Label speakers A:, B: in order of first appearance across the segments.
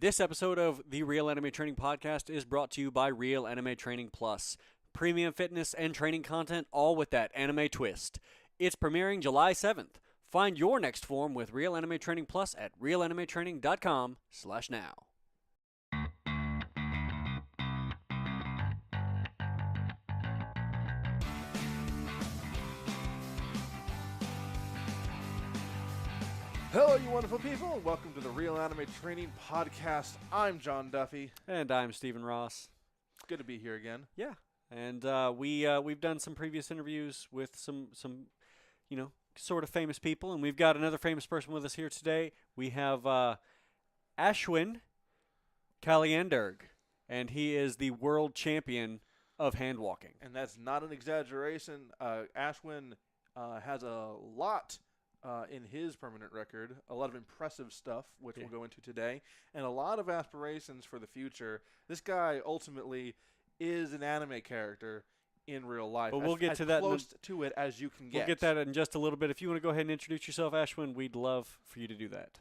A: This episode of the Real Anime Training Podcast is brought to you by Real Anime Training Plus. Premium fitness and training content, all with that anime twist. It's premiering July 7th. Find your next form with Real Anime Training Plus at realanimetraining.com/now.
B: Hello, you wonderful people. Welcome to the Real Anime Training Podcast. I'm John Duffy.
A: And I'm Stephen Ross.
B: Good to be here again.
A: Yeah, and we've done some previous interviews with some sort of famous people, and we've got another famous person with us here today. We have Ashwin Kalyandurg, and he is the world champion of handwalking.
B: And that's not an exaggeration. Ashwin has a lot in his permanent record, a lot of impressive stuff, which we'll go into today, and a lot of aspirations for the future. This guy ultimately is an anime character in real life.
A: But we'll get to that.
B: Close to it as you can get.
A: We'll get that in just a little bit. If you want to go ahead and introduce yourself, Ashwin, we'd love for you to do that.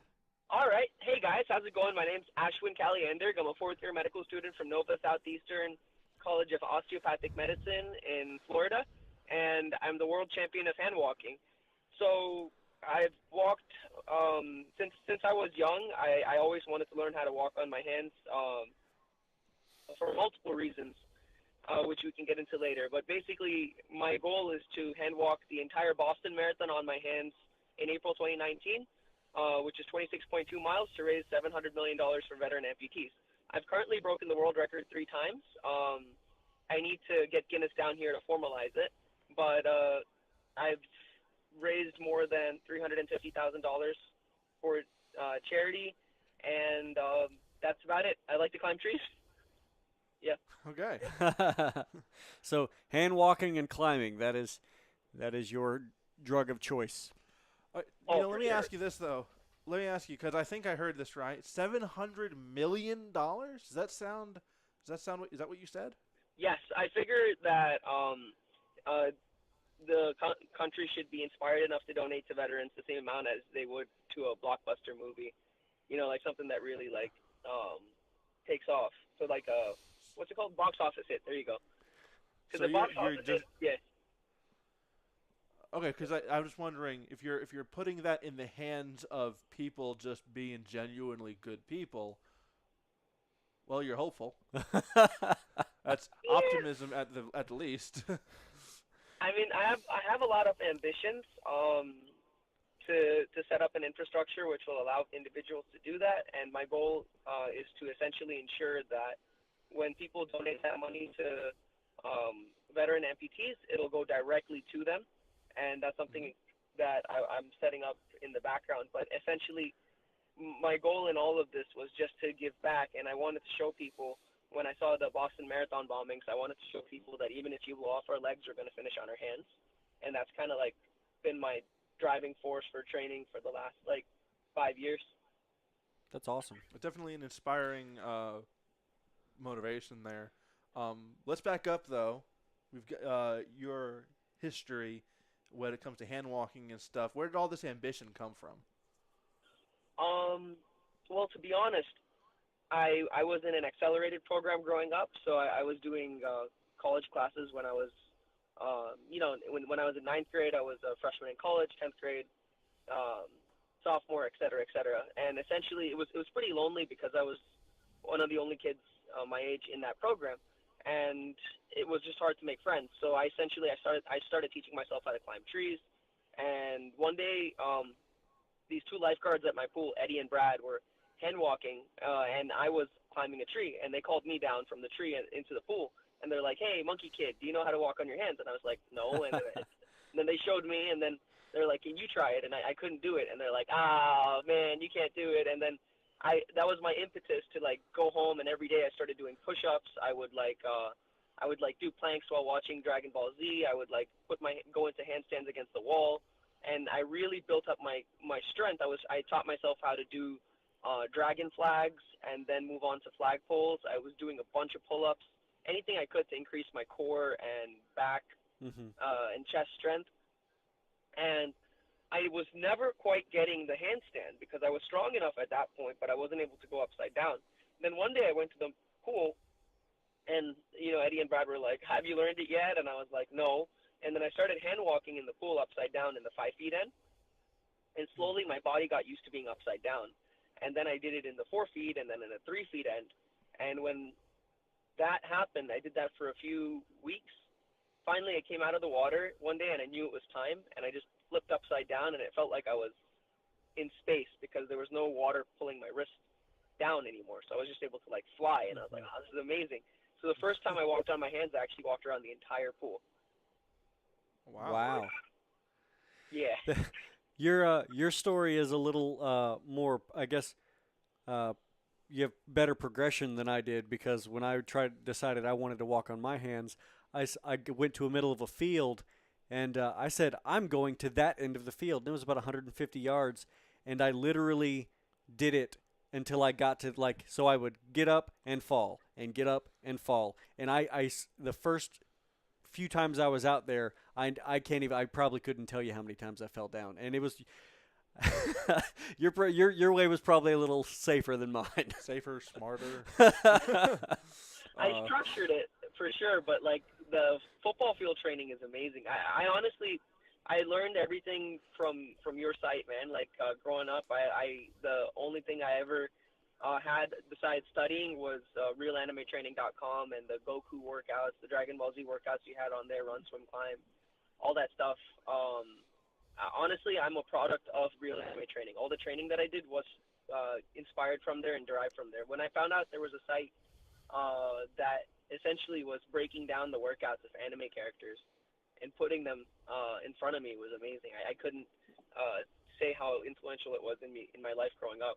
C: All right. Hey, guys. How's it going? My name's Ashwin Kalyandurg. I'm a fourth-year medical student from Nova Southeastern College of Osteopathic Medicine in Florida, and I'm the world champion of handwalking. So I've walked since I was young. I always wanted to learn how to walk on my hands for multiple reasons, which we can get into later. But basically, my goal is to hand walk the entire Boston Marathon on my hands in April 2019, which is 26.2 miles to raise $700 million for veteran amputees. I've currently broken the world record 3 times. I need to get Guinness down here to formalize it, but I've raised more than $350,000 for charity, and that's about it. I like to climb trees. Yeah.
B: Okay.
A: So hand walking and climbing, that is your drug of choice.
B: Let me ask you this, though. Let me ask you, because I think I heard this right. $700 million? Does that sound is that what you said?
C: Yes, I figured that the country should be inspired enough to donate to veterans the same amount as they would to a blockbuster movie. You know, like something that really takes off. So like what's it called? Box office hit. There you go. Because
B: So
C: the box office hit, yeah.
B: Okay, because I was wondering if you're putting that in the hands of people just being genuinely good people. Well, you're hopeful. That's optimism at the least.
C: I mean, I have a lot of ambitions to set up an infrastructure which will allow individuals to do that, and my goal is to essentially ensure that when people donate that money to veteran amputees, it'll go directly to them, and that's something that I'm setting up in the background. But essentially, my goal in all of this was just to give back, and I wanted to show people. When I saw the Boston Marathon bombings, I wanted to show people that even if you blow off our legs, we're going to finish on our hands. And that's kind of like been my driving force for training for the last 5 years.
A: That's awesome.
B: Definitely an inspiring motivation there. Let's back up, though. We've got your history when it comes to hand walking and stuff. Where did all this ambition come from?
C: Well, to be honest, I was in an accelerated program growing up, so I was doing college classes when I was, when I was in 9th grade, I was a freshman in college, 10th grade, sophomore, et cetera, et cetera. And essentially, it was pretty lonely because I was one of the only kids my age in that program, and it was just hard to make friends. So I started teaching myself how to climb trees, and one day, these 2 lifeguards at my pool, Eddie and Brad, were hand walking, and I was climbing a tree, and they called me down from the tree and into the pool, and they're like, "Hey, monkey kid, do you know how to walk on your hands?" And I was like, "No," and then they showed me, and then they're like, "Can you try it?" And I couldn't do it, and they're like, "Ah, man, you can't do it." And then that was my impetus to go home, and every day I started doing push-ups. I would do planks while watching Dragon Ball Z. I would go into handstands against the wall, and I really built up my strength. I taught myself how to do dragon flags and then move on to flagpoles. I was doing a bunch of pull-ups, anything I could to increase my core and back and chest strength. And I was never quite getting the handstand because I was strong enough at that point, but I wasn't able to go upside down. Then one day I went to the pool, and Eddie and Brad were like, "Have you learned it yet?" And I was like, "No." And then I started hand walking in the pool upside down in the 5 feet end, and slowly my body got used to being upside down. And then I did it in the 4 feet, and then in the 3 feet end. And when that happened, I did that for a few weeks. Finally, I came out of the water one day, and I knew it was time, and I just flipped upside down, and it felt like I was in space because there was no water pulling my wrist down anymore. So I was just able to like fly, and I was like, "Oh, this is amazing." So the first time I walked on my hands, I actually walked around the entire pool.
A: Wow.
C: Yeah.
A: Your story is a little more, I guess. You have better progression than I did because when I decided I wanted to walk on my hands, I went to a middle of a field, and I said I'm going to that end of the field. And it was about 150 yards, and I literally did it until I got to so I would get up and fall and get up and fall, and the first few times I was out there, I probably couldn't tell you how many times I fell down, and it was your way was probably a little safer than mine.
B: Safer, smarter.
C: I structured it for sure, but like the football field training is amazing. I honestly, I learned everything from your site, man. Like growing up, the only thing I ever had besides studying was realanimetraining.com and the Goku workouts, the Dragon Ball Z workouts you had on there, run, swim, climb, all that stuff. Honestly, I'm a product of Real Anime Training. All the training that I did was inspired from there and derived from there. When I found out there was a site that essentially was breaking down the workouts of anime characters and putting them in front of me was amazing. I couldn't say how influential it was in my life growing up.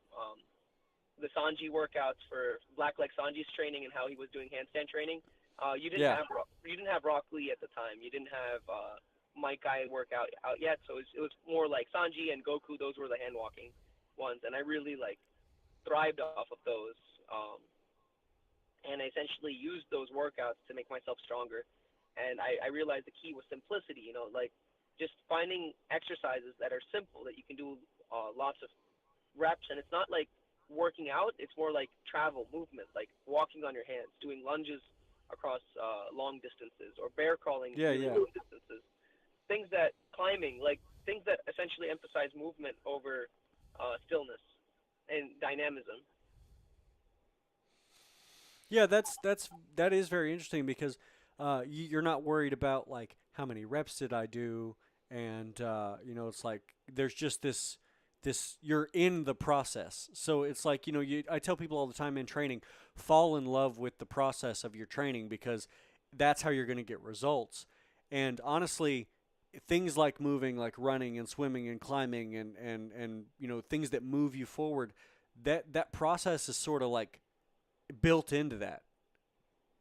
C: The Sanji workouts for Black Sanji's training and how he was doing handstand training. You didn't have Rock Lee at the time. You didn't have Mike Guy workout out yet, so it was more like Sanji and Goku. Those were the hand walking ones, and I really thrived off of those. And I essentially used those workouts to make myself stronger. And I realized the key was simplicity. Just finding exercises that are simple that you can do lots of reps, and it's not like working out, it's more like travel movement, like walking on your hands, doing lunges across long distances, or bear crawling long distances, things that climbing, things that essentially emphasize movement over stillness and dynamism.
A: Yeah, that is very interesting because you're not worried about how many reps did I do, and it's like there's just this you're in the process. So it's like I tell people all the time in training, fall in love with the process of your training because that's how you're going to get results. And honestly, things like moving, like running and swimming and climbing and things that move you forward, that process is sort of built into that.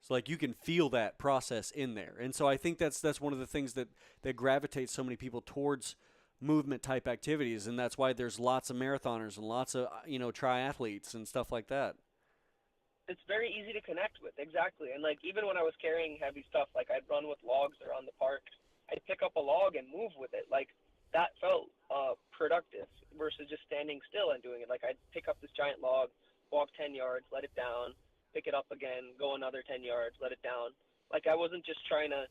A: So you can feel that process in there. And so I think that's one of the things that gravitates so many people towards movement type activities, and that's why there's lots of marathoners and lots of triathletes and stuff like that.
C: It's very easy to connect with, exactly. And even when I was carrying heavy stuff, I'd run with logs around the park, I'd pick up a log and move with it. That felt productive versus just standing still and doing it. I'd pick up this giant log, walk 10 yards, let it down, pick it up again, go another 10 yards, let it down. I wasn't just trying to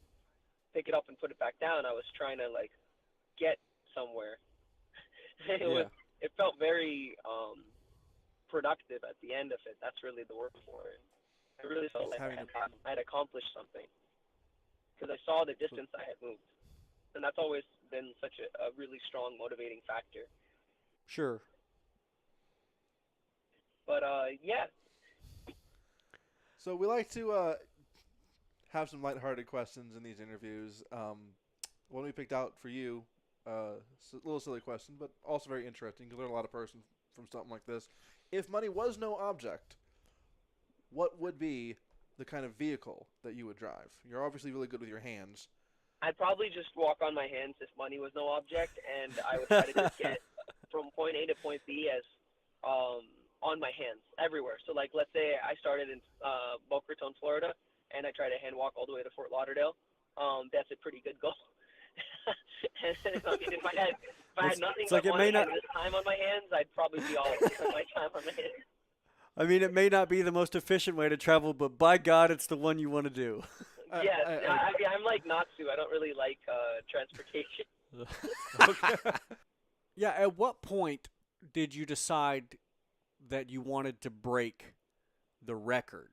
C: pick it up and put it back down. I was trying to get somewhere. It felt very productive at the end of it. That's really the word for it. I really felt like I'd accomplished something because I saw the distance I had moved, and that's always been such a really strong motivating factor.
A: Sure.
C: But yeah.
B: So we like to have some lighthearted questions in these interviews. One we picked out for you, a little silly question, but also very interesting. You can learn a lot of person from something like this. If money was no object, what would be the kind of vehicle that you would drive? You're obviously really good with your hands.
C: I'd probably just walk on my hands if money was no object, and I would try to just get from point A to point B as on my hands everywhere. So let's say I started in Boca Raton, Florida, and I try to hand walk all the way to Fort Lauderdale. That's a pretty good goal. And, if I had nothing
A: it's
C: but
A: like it may not.
C: this time on my hands, I'd probably be all my time on my hands.
A: I mean, it may not be the most efficient way to travel, but by God, it's the one you want to do.
C: Yes, I'm like Natsu. I don't really like transportation.
B: Okay.
A: Yeah, at what point did you decide that you wanted to break the record?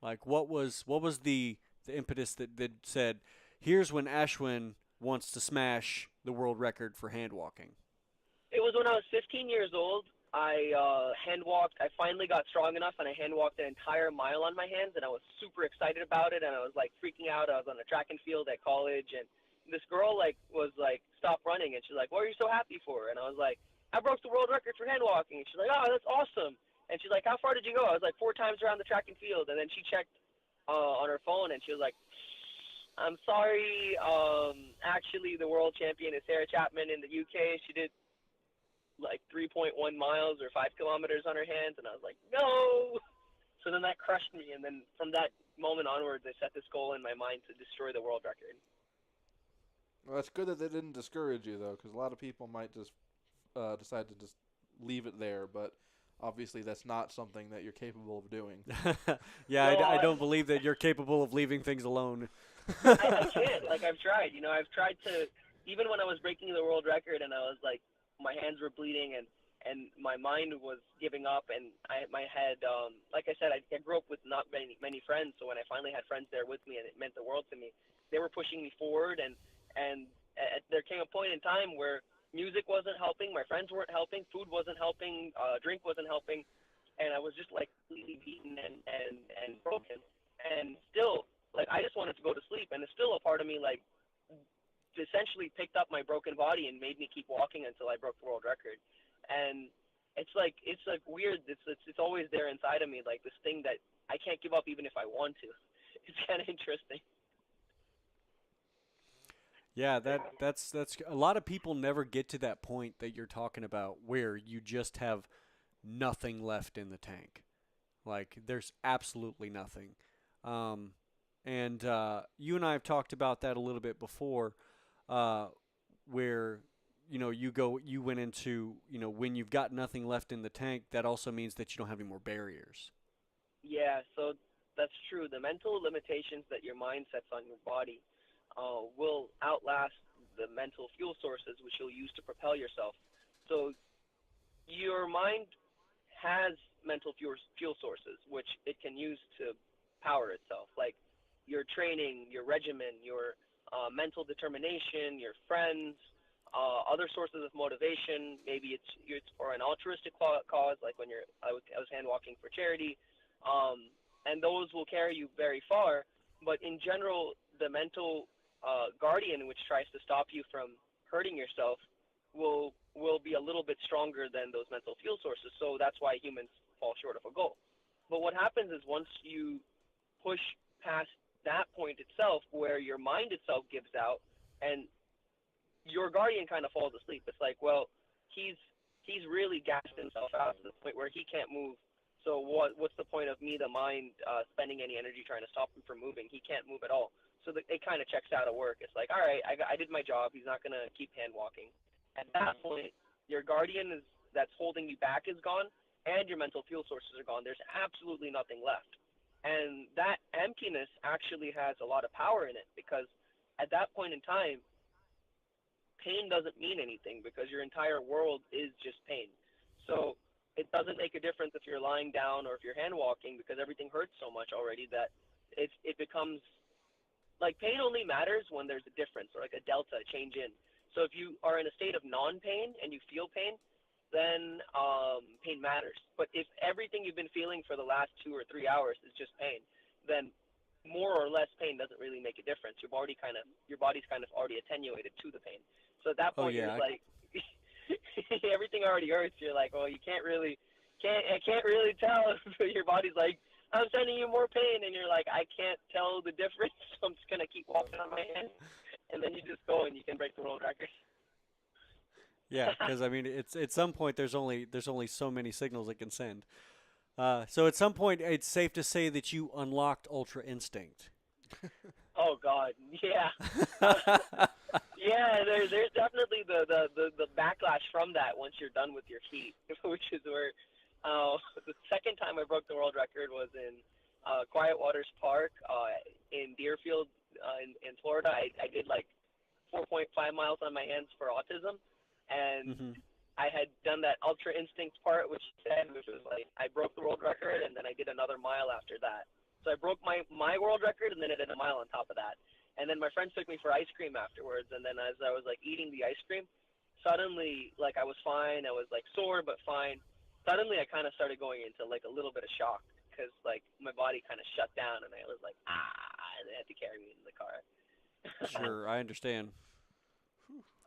A: Like, what was the impetus that said, here's when Ashwin wants to smash the world record for hand walking?
C: It was when I was 15 years old. I hand walked. I finally got strong enough, and I hand walked an entire mile on my hands, and I was super excited about it. And I was like freaking out. I was on a track and field at college, and this girl was like, "Stop running!" And she's like, "What are you so happy for?" And I was like, "I broke the world record for hand walking." And she's like, "Oh, that's awesome." And she's like, "How far did you go?" I was like, 4 times around the track and field. And then she checked on her phone, and she was like, "I'm sorry. Actually, the world champion is Sarah Chapman in the UK. She did like 3.1 miles or 5 kilometers on her hands." And I was like, "No." So then that crushed me. And then from that moment onwards, I set this goal in my mind to destroy the world record.
B: Well, it's good that they didn't discourage you, though, because a lot of people might just decide to just leave it there. But obviously, that's not something that you're capable of doing.
A: Yeah,
C: No,
A: I don't believe that you're capable of leaving things alone.
C: I can't. Like, I've tried. I've tried to, even when I was breaking the world record and I was like, my hands were bleeding and my mind was giving up, and my head, like I said, I grew up with not many friends, so when I finally had friends there with me and it meant the world to me, they were pushing me forward, and there came a point in time where music wasn't helping, my friends weren't helping, food wasn't helping, drink wasn't helping, and I was just like completely beaten and broken, and still, like, I just wanted to go to sleep, and it's still a part of me, like, essentially picked up my broken body and made me keep walking until I broke the world record. And it's like weird. It's always there inside of me, like this thing that I can't give up even if I want to. It's kind of interesting.
A: Yeah, that's a lot of people never get to that point that you're talking about where you just have nothing left in the tank. Like, there's absolutely nothing. And you and I have talked about that a little bit before, where you went into, when you've got nothing left in the tank, that also means that you don't have any more barriers.
C: Yeah, so that's true. The mental limitations that your mind sets on your body will outlast the mental fuel sources which you'll use to propel yourself. So your mind has mental fuel sources which it can use to power itself, like your training, your regimen, your mental determination, your friends, other sources of motivation. Maybe it's for an altruistic cause, like when I was hand walking for charity, and those will carry you very far. But in general, the mental guardian, which tries to stop you from hurting yourself, will be a little bit stronger than those mental fuel sources. So that's why humans fall short of a goal. But what happens is once you push past that point itself, where your mind itself gives out, and your guardian kind of falls asleep. It's like, well, he's really gassed himself out to the point where he can't move. So what's the point of me, the mind, spending any energy trying to stop him from moving? He can't move at all. So it kind of checks out of work. It's like, all right, I did my job. He's not going to keep hand walking. At that point, your guardian that's holding you back is gone, and your mental fuel sources are gone. There's absolutely nothing left. And that emptiness actually has a lot of power in it, because at that point in time, pain doesn't mean anything, because your entire world is just pain. So it doesn't make a difference if you're lying down or if you're hand walking, because everything hurts so much already that it becomes like pain only matters when there's a difference, or like a delta, a change in. So if you are in a state of non-pain and you feel pain, then pain matters. But if everything you've been feeling for the last 2 or 3 hours is just pain, then more or less pain doesn't really make a difference. Your body's kind of already attenuated to the pain. So at that point,
A: yeah.
C: You're like, everything already hurts. You're like, well, I can't really tell. Your body's like, I'm sending you more pain, and you're like, I can't tell the difference. So I'm just gonna keep walking on my hands, and then you just go and you can break the world record.
A: Yeah, because I mean, it's at some point there's only so many signals it can send. So at some point, it's safe to say that you unlocked Ultra Instinct.
C: Oh, Oh God, yeah. Yeah, there's definitely the backlash from that once you're done with your feet, which is where the second time I broke the world record was in Quiet Waters Park in Deerfield in Florida. I did like 4.5 miles on my hands for autism, and
A: Mm-hmm.
C: I had done that ultra instinct part, which you said, which was like I broke the world record, and then I did another mile after that. So I broke my world record, and then I did a mile on top of that. And then my friends took me for ice cream afterwards, and then as I was like eating the ice cream, suddenly like I was fine, I was like sore but fine. Suddenly I kind of started going into like a little bit of shock because like my body kind of shut down, and I was like and they had to carry me in the car.
A: Sure, I understand.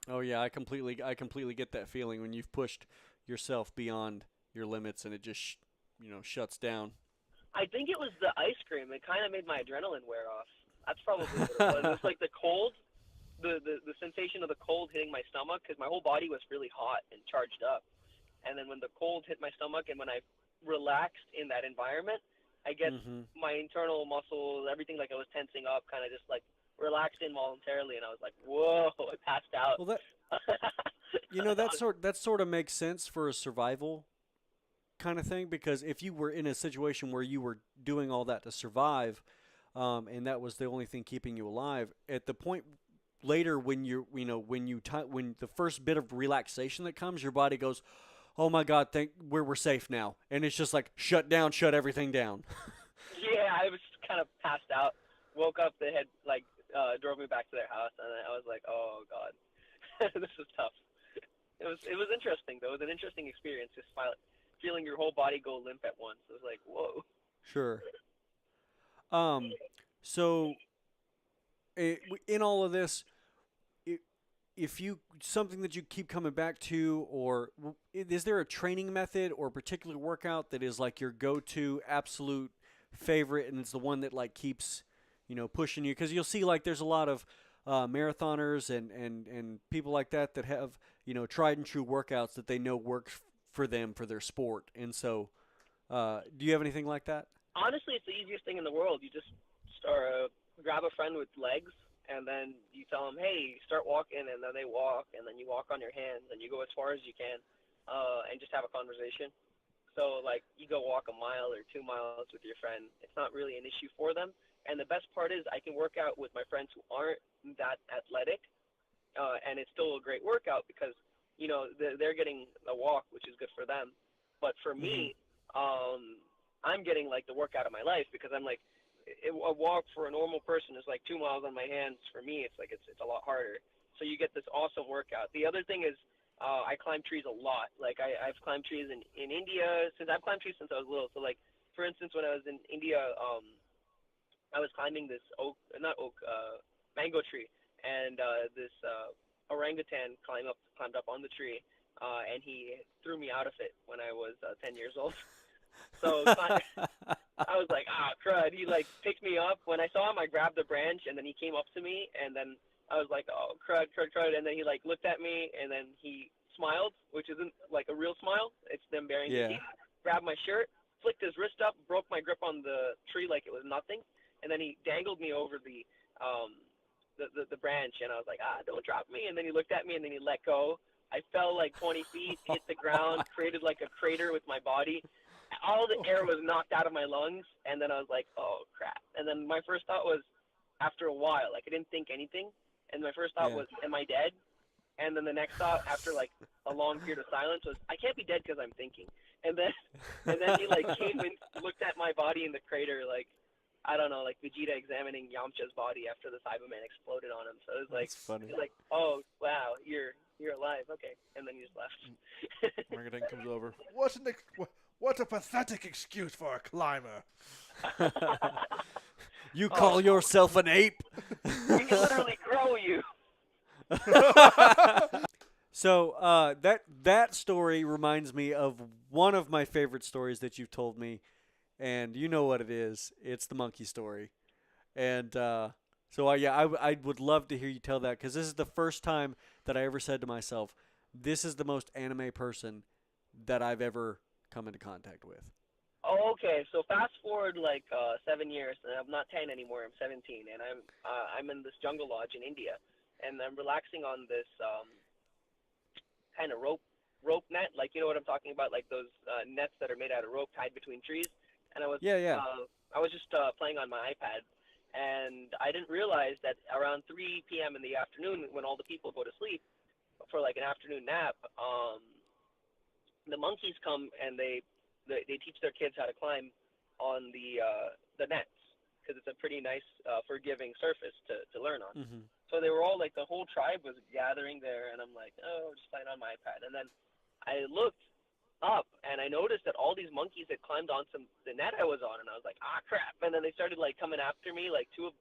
A: Oh yeah, I completely get that feeling when you've pushed yourself beyond your limits and it just shuts down.
C: I think it was the ice cream. It kind of made my adrenaline wear off. That's probably what it was. It was like the cold, the sensation of the cold hitting my stomach because my whole body was really hot and charged up. And then when the cold hit my stomach and when I relaxed in that environment, I guess
A: Mm-hmm.
C: my internal muscles, everything like I was tensing up, kind of just like relaxed involuntarily, and I was like, whoa, I passed out.
A: Well, that sort of makes sense for a survival kind of thing because if you were in a situation where you were doing all that to survive, and that was the only thing keeping you alive, at the point later when when the first bit of relaxation that comes, your body goes, "Oh my God, we're safe now," and it's just like shut everything down.
C: Yeah, I was kind of passed out. Woke up, they had like drove me back to their house, and I was like, oh God, this is tough. It was interesting though. It was an interesting experience, just feeling your whole body go limp at once. It was like, whoa.
A: Sure. So in all of this, if you something that you keep coming back to, or is there a training method or particular workout that is like your go-to absolute favorite, and it's the one that like keeps pushing you? Because you'll see like there's a lot of marathoners and people like that have tried and true workouts that they know works for them for their sport. And so, do you have anything like that?
C: Honestly, it's the easiest thing in the world. You just grab a friend with legs, and then you tell them, hey, start walking, and then they walk, and then you walk on your hands, and you go as far as you can, and just have a conversation. So, like, you go walk a mile or 2 miles with your friend. It's not really an issue for them. And the best part is I can work out with my friends who aren't that athletic, and it's still a great workout because, they're getting a walk, which is good for them. But for me, I'm getting, like, the workout of my life because I'm, like, a walk for a normal person is, like, 2 miles on my hands. For me, it's, like, it's a lot harder. So you get this awesome workout. The other thing is I climb trees a lot. Like, I've climbed trees in India. I've climbed trees since I was little. So, like, for instance, when I was in India, I was climbing this mango tree, and this orangutan climbed up on the tree, and he threw me out of it when I was 10 years old. So I was like, crud. He like picked me up. When I saw him, I grabbed the branch, and then he came up to me, and then I was like, oh, crud. And then he like looked at me, and then he smiled, which isn't like a real smile. It's them baring their teeth. Grabbed my shirt, flicked his wrist up, broke my grip on the tree like it was nothing. And then he dangled me over the branch, and I was like, don't drop me. And then he looked at me, and then he let go. I fell like 20 feet, hit the ground, created like a crater with my body. All the air was knocked out of my lungs, and then I was like, oh, crap. And then my first thought was, after a while, like I didn't think anything, and my first thought was, am I dead? And then the next thought, after like a long period of silence, was, I can't be dead because I'm thinking. And then he like came and looked at my body in the crater, like, I don't know, like Vegeta examining Yamcha's body after the Cyberman exploded on him. So it was like,
A: That's funny.
C: It was like, oh wow, you're alive, okay. And then he just left.
B: Orangutan comes over. What a pathetic excuse for a climber.
A: You call yourself an ape?
C: We can literally grow you.
A: So that story reminds me of one of my favorite stories that you've told me, and you know what it is. It's the monkey story. And I would love to hear you tell that, because this is the first time that I ever said to myself, this is the most anime person that I've ever come into contact with.
C: Oh, okay. So fast forward like 7 years, and I'm not 10 anymore. I'm 17, and I'm in this jungle lodge in India, and I'm relaxing on this kind of rope net, like you know what I'm talking about, like those nets that are made out of rope tied between trees. And
A: Yeah, yeah.
C: I was just playing on my iPad, and I didn't realize that around 3 p.m. in the afternoon, when all the people go to sleep for like an afternoon nap, the monkeys come and they teach their kids how to climb on the nets because it's a pretty nice forgiving surface to learn on.
A: Mhm.
C: So they were all like the whole tribe was gathering there, and I'm like, oh, just playing on my iPad. And then I looked up and I noticed that all these monkeys had climbed onto the net I was on, and I was like, ah, crap. And then they started like coming after me, like two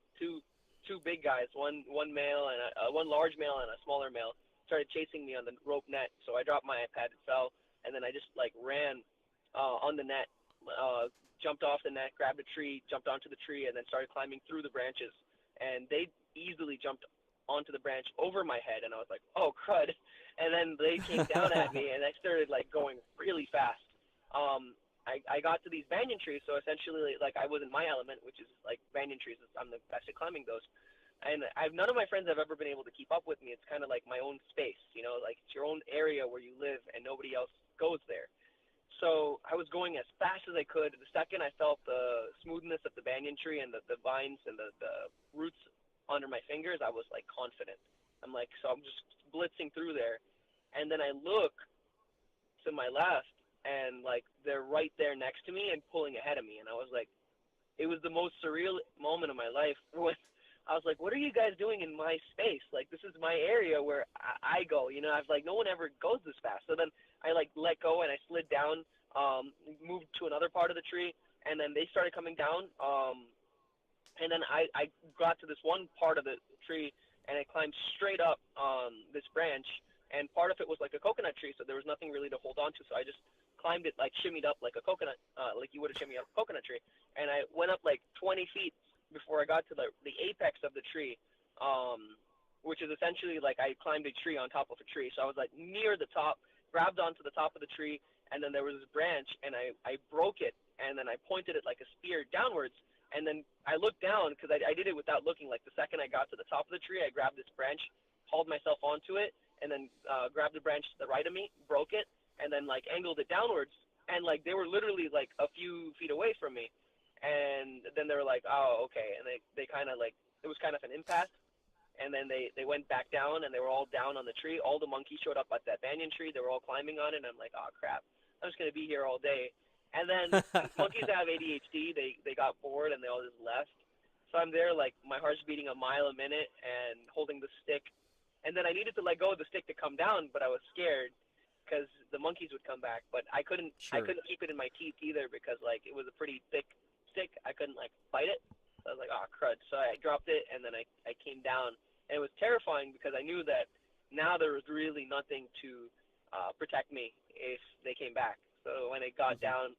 C: big guys, one male and one large male and a smaller male, started chasing me on the rope net. So I dropped my iPad, it fell, and then I just like ran on the net, jumped off the net, grabbed a tree, jumped onto the tree, and then started climbing through the branches. And they easily jumped onto the branch over my head, and I was like, oh crud. And then they came down at me, and I started like going really fast. I got to these banyan trees, so essentially like I was in my element, which is like banyan trees. I'm the best at climbing those. And none of my friends have ever been able to keep up with me. It's kind of like my own space, you know, like it's your own area where you live, and nobody else goes there. So I was going as fast as I could. The second I felt the smoothness of the banyan tree and the vines and the roots under my fingers, I was like confident. I'm like, so I'm just blitzing through there. And then I look to my left, and like they're right there next to me and pulling ahead of me. And I was like, it was the most surreal moment of my life when I was like, what are you guys doing in my space? Like, this is my area where I go. You know, I was like, no one ever goes this fast. So then I like let go and I slid down, moved to another part of the tree, and then they started coming down. And then I got to this one part of the tree, and I climbed straight up this branch, and part of it was like a coconut tree, so there was nothing really to hold on to. So I just climbed it, like shimmied up like a coconut, like you would have shimmied up a coconut tree. And I went up like 20 feet before I got to the apex of the tree, which is essentially like I climbed a tree on top of a tree. So I was like near the top, grabbed onto the top of the tree, and then there was this branch, and I broke it, and then I pointed it like a spear downwards. And then I looked down because I did it without looking. Like the second I got to the top of the tree, I grabbed this branch, hauled myself onto it, and then grabbed the branch to the right of me, broke it, and then like angled it downwards. And like they were literally like a few feet away from me. And then they were like, oh, okay. And they kind of like, it was kind of an impasse. And then they went back down, and they were all down on the tree. All the monkeys showed up at that banyan tree. They were all climbing on it. And I'm like, oh, crap. I'm just going to be here all day. And then monkeys have ADHD. They got bored, and they all just left. So I'm there, like, my heart's beating a mile a minute and holding the stick. And then I needed to let go of the stick to come down, but I was scared because the monkeys would come back. But I couldn't
A: Sure.
C: keep it in my teeth either because, like, it was a pretty thick stick. I couldn't, like, bite it. So I was like, oh, crud. So I dropped it, and then I came down. And it was terrifying because I knew that now there was really nothing to protect me if they came back. So when it got down,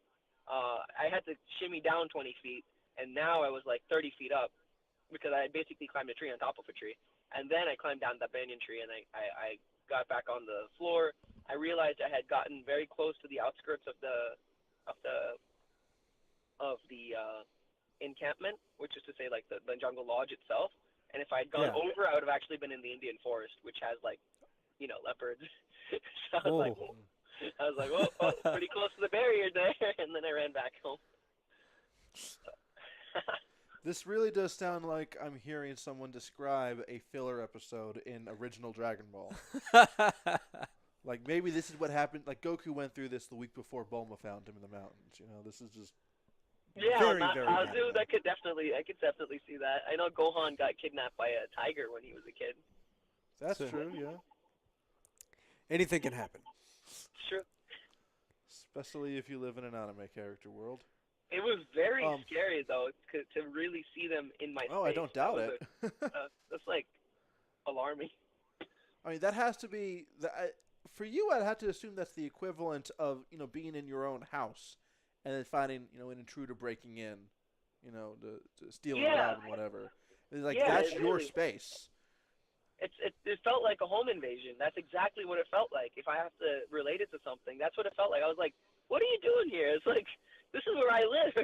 C: I had to shimmy down 20 feet, and now I was like 30 feet up because I had basically climbed a tree on top of a tree. And then I climbed down that banyan tree, and I got back on the floor. I realized I had gotten very close to the outskirts of the encampment, which is to say like the jungle lodge itself. And if I had gone
A: Yeah.
C: over, I would have actually been in the Indian forest, which has like, you know, leopards. So I was like,
A: Oh.
C: oh, pretty close to the barrier there, and then I ran back home.
B: This really does sound like I'm hearing someone describe a filler episode in original Dragon Ball. Like, maybe this is what happened. Like, Goku went through this the week before Bulma found him in the mountains. You know, this is just
C: Yeah,
B: very,
C: not
B: very
C: Pazu,
B: anime.
C: I could definitely see that. I know Gohan got kidnapped by a tiger when he was a kid.
B: That's
A: So-
B: true, yeah.
A: Anything can happen.
C: Sure.
B: Especially if you live in an anime character world.
C: It was very
B: Um,
C: scary though to really see them in my
B: Oh,
C: space.
B: I don't doubt
C: That
B: it.
C: was that's like alarming.
B: I mean, that has to be for you. I'd have to assume that's the equivalent of being in your own house and then finding an intruder breaking in, to steal a
C: Yeah.
B: job and whatever. It's like
C: Yeah,
B: that's
C: it
B: your
C: really-
B: space.
C: It felt like a home invasion. That's exactly what it felt like. If I have to relate it to something, that's what it felt like. I was like, what are you doing here? It's like This is where I live.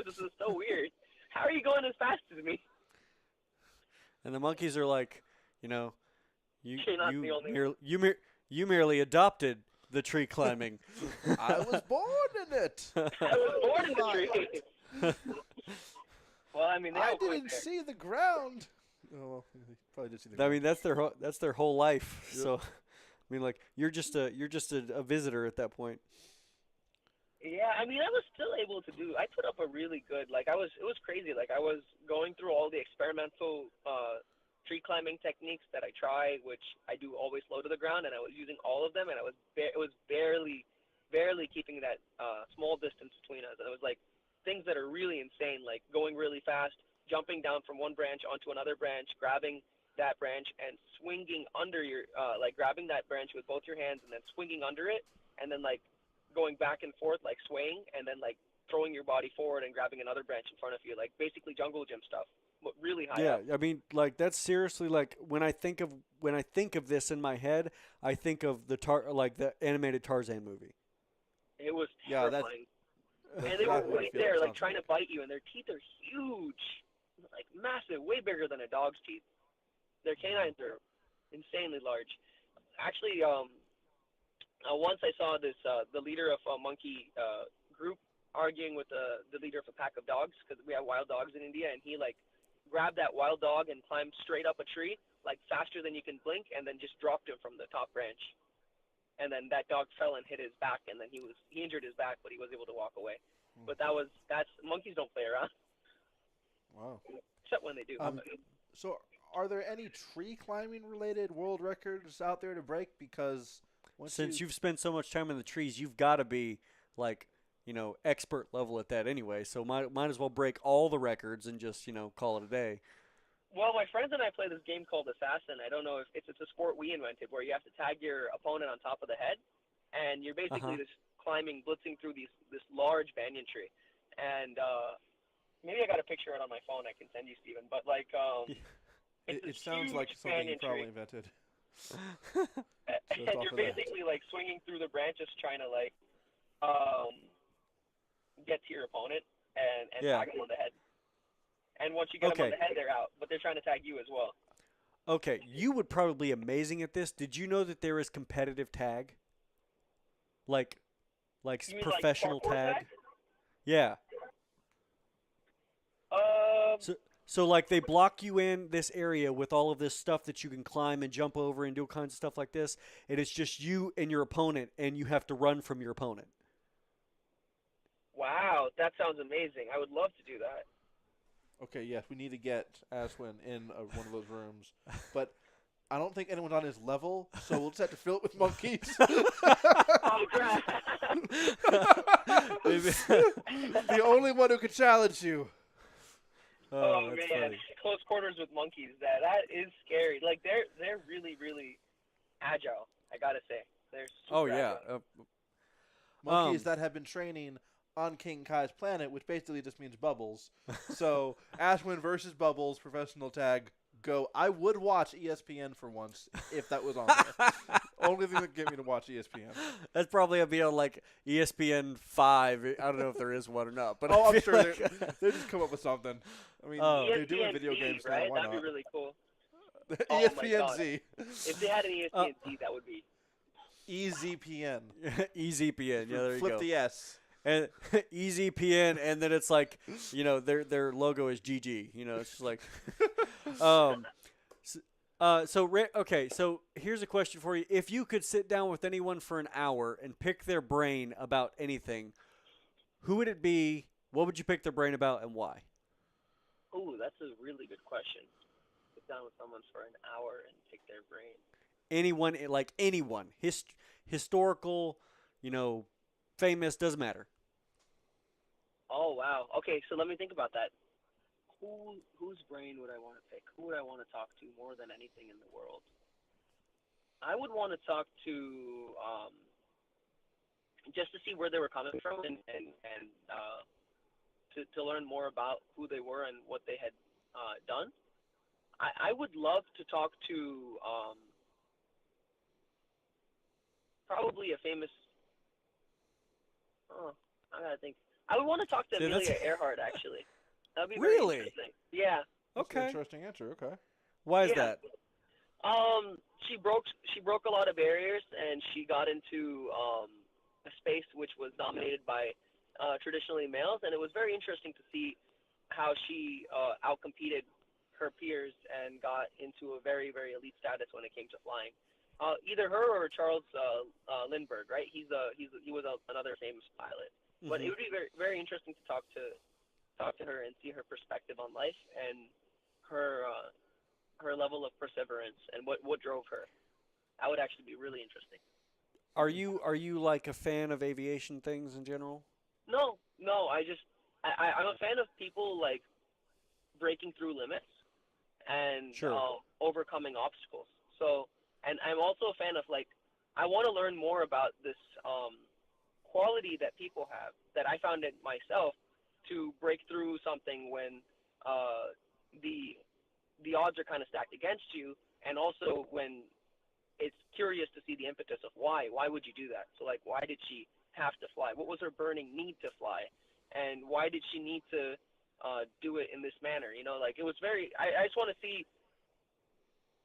C: This is so weird. How are you going as fast as me?
A: And the monkeys are like, you know, you
C: You're not the
A: you
C: only
A: mere, you mere, you merely adopted the tree climbing.
B: I was born in it.
C: I was born in the tree. Well, I mean, they
B: I
C: don't quit
B: didn't
C: there.
B: see the ground. Oh, well, you probably did see the
A: I
B: ground.
A: mean, that's their whole life.
B: Yep.
A: So, I mean, like you're just a visitor at that point.
C: Yeah, I mean, I was still able to do. I put up a really good. Like, it was crazy. Like, I was going through all the experimental tree climbing techniques that I try, which I do always low to the ground, and I was using all of them, and it was barely keeping that small distance between us. And it was like things that are really insane, like going really fast, jumping down from one branch onto another branch, grabbing that branch and swinging under your, like grabbing that branch with both your hands and then swinging under it, and then like going back and forth, like swaying, and then like throwing your body forward and grabbing another branch in front of you, like basically jungle gym stuff, but really high
A: Yeah,
C: up.
A: I mean, like that's seriously like when I think of this in my head, I think of the animated Tarzan movie.
C: It was
B: Yeah, that's
C: terrifying. And they were
B: exactly what I
C: right
B: feel
C: there,
B: it
C: like
B: sounds
C: trying to bite you, and their teeth are huge, like massive, way bigger than a dog's teeth. Their canines are insanely large. Actually, once I saw this, the leader of a monkey group arguing with the leader of a pack of dogs, because we have wild dogs in India, and he like grabbed that wild dog and climbed straight up a tree, like faster than you can blink, and then just dropped him from the top branch. And then that dog fell and hit his back, and then he injured his back, but he was able to walk away. But that's monkeys don't play around,
B: wow.
C: except when they do.
B: So, are there any tree climbing related world records out there to break? Because
A: Since you've spent so much time in the trees, you've got to be like, expert level at that anyway. So might as well break all the records and just, call it a day.
C: Well, my friends and I play this game called Assassin. I don't know if it's a sport we invented where you have to tag your opponent on top of the head, and you're basically just climbing, blitzing through this large banyan tree. And maybe I got a picture of it on my phone I can send you, Steven. But like,
B: it sounds like something you probably invented.
C: And you're basically like swinging through the branches trying to like get to your opponent and tag them on the head. And once you get them on the head, they're out. But they're trying to tag you as well.
A: Okay, you would probably be amazing at this. Did you know that there is competitive tag? Like
C: You mean
A: professional
C: like parkour
A: tag? Yeah.
C: Um,
A: So like they block you in this area with all of this stuff that you can climb and jump over and do all kinds of stuff like this, and it's just you and your opponent, and you have to run from your opponent.
C: wow, that sounds amazing. I would love to do that.
B: Okay, yes, we need to get Ashwin in one of those rooms, but I don't think anyone's on his level, so we'll just have to fill it with monkeys.
C: Oh, crap.
B: The only one who can challenge you.
C: Oh
A: that's
C: man,
A: funny.
C: close quarters with monkeys. That is scary. Like they're really agile. I gotta say, they're super
A: Oh yeah.
C: agile.
B: Monkeys that have been training on King Kai's planet, which basically just means Bubbles. So, Ashwin versus Bubbles, professional tag, go. I would watch ESPN for once if that was on there. Only thing that would get me to watch ESPN.
A: That's probably gonna be on like ESPN 5. I don't know if there is one or not, but
B: Oh,
A: I
B: I'm
A: feel
B: sure
A: like
B: they just come up with something. I mean,
A: Oh.
B: they're doing video
C: ESPN-Z,
B: games now.
C: right?
B: Why
C: That'd
B: not?
C: be really cool. Oh my God.
B: ESPN-Z.
C: If they had an ESPN-Z, that would be.
B: EZPN.
A: EasyPN. Yeah, there you
B: Flip
A: go.
B: the S.
A: And EasyPN, and then it's like, their logo is GG. It's just like, okay. So here's a question for you: if you could sit down with anyone for an hour and pick their brain about anything, who would it be? What would you pick their brain about, and why?
C: Ooh, that's a really good question. Sit down with someone for an hour and pick their brain.
A: Anyone, like anyone, historical, famous, doesn't matter.
C: Oh wow. Okay, so let me think about that. Whose brain would I want to pick? Who would I want to talk to more than anything in the world? I would want to talk to just to see where they were coming from and to learn more about who they were and what they had done. I would love to talk to probably a famous. Oh, I gotta think. I would want to talk to
A: See, that's-
C: Amelia Earhart actually. That'd be
A: Really?
C: very interesting. Yeah.
B: That's an
A: Okay.
B: interesting answer. Okay.
A: Why is
C: Yeah.
A: that?
C: She broke a lot of barriers, and she got into a space which was dominated by traditionally males, and it was very interesting to see how she outcompeted her peers and got into a very, very elite status when it came to flying. Either her or Charles Lindbergh, right? He was another famous pilot. But it would be very, very interesting to talk to her and see her perspective on life and her level of perseverance and what drove her. That would actually be really interesting.
A: Are you like a fan of aviation things in general?
C: No, I'm a fan of people like breaking through limits and
A: Sure.
C: overcoming obstacles. So, and I'm also a fan of like, I want to learn more about this quality that people have that I found it myself to break through something when the odds are kind of stacked against you, and also when it's curious to see the impetus of why would you do that. So like, why did she have to fly? What was her burning need to fly, and why did she need to do it in this manner? You know, like it was very. I just want to see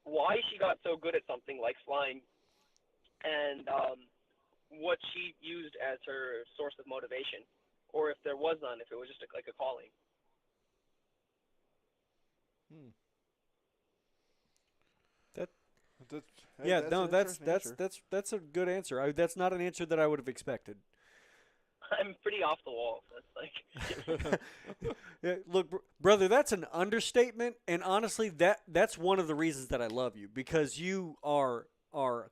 C: why she got so good at something like flying, and what she used as her source of motivation, or if there was none, if it was just like a calling.
A: That
B: That's,
A: yeah,
B: that's
A: no,
B: an
A: that's
B: interesting answer.
A: that's a good answer. That's not an answer that I would have expected.
C: I'm pretty off the wall. That's like.
A: Yeah, look, brother, that's an understatement, and honestly, that's one of the reasons that I love you because you are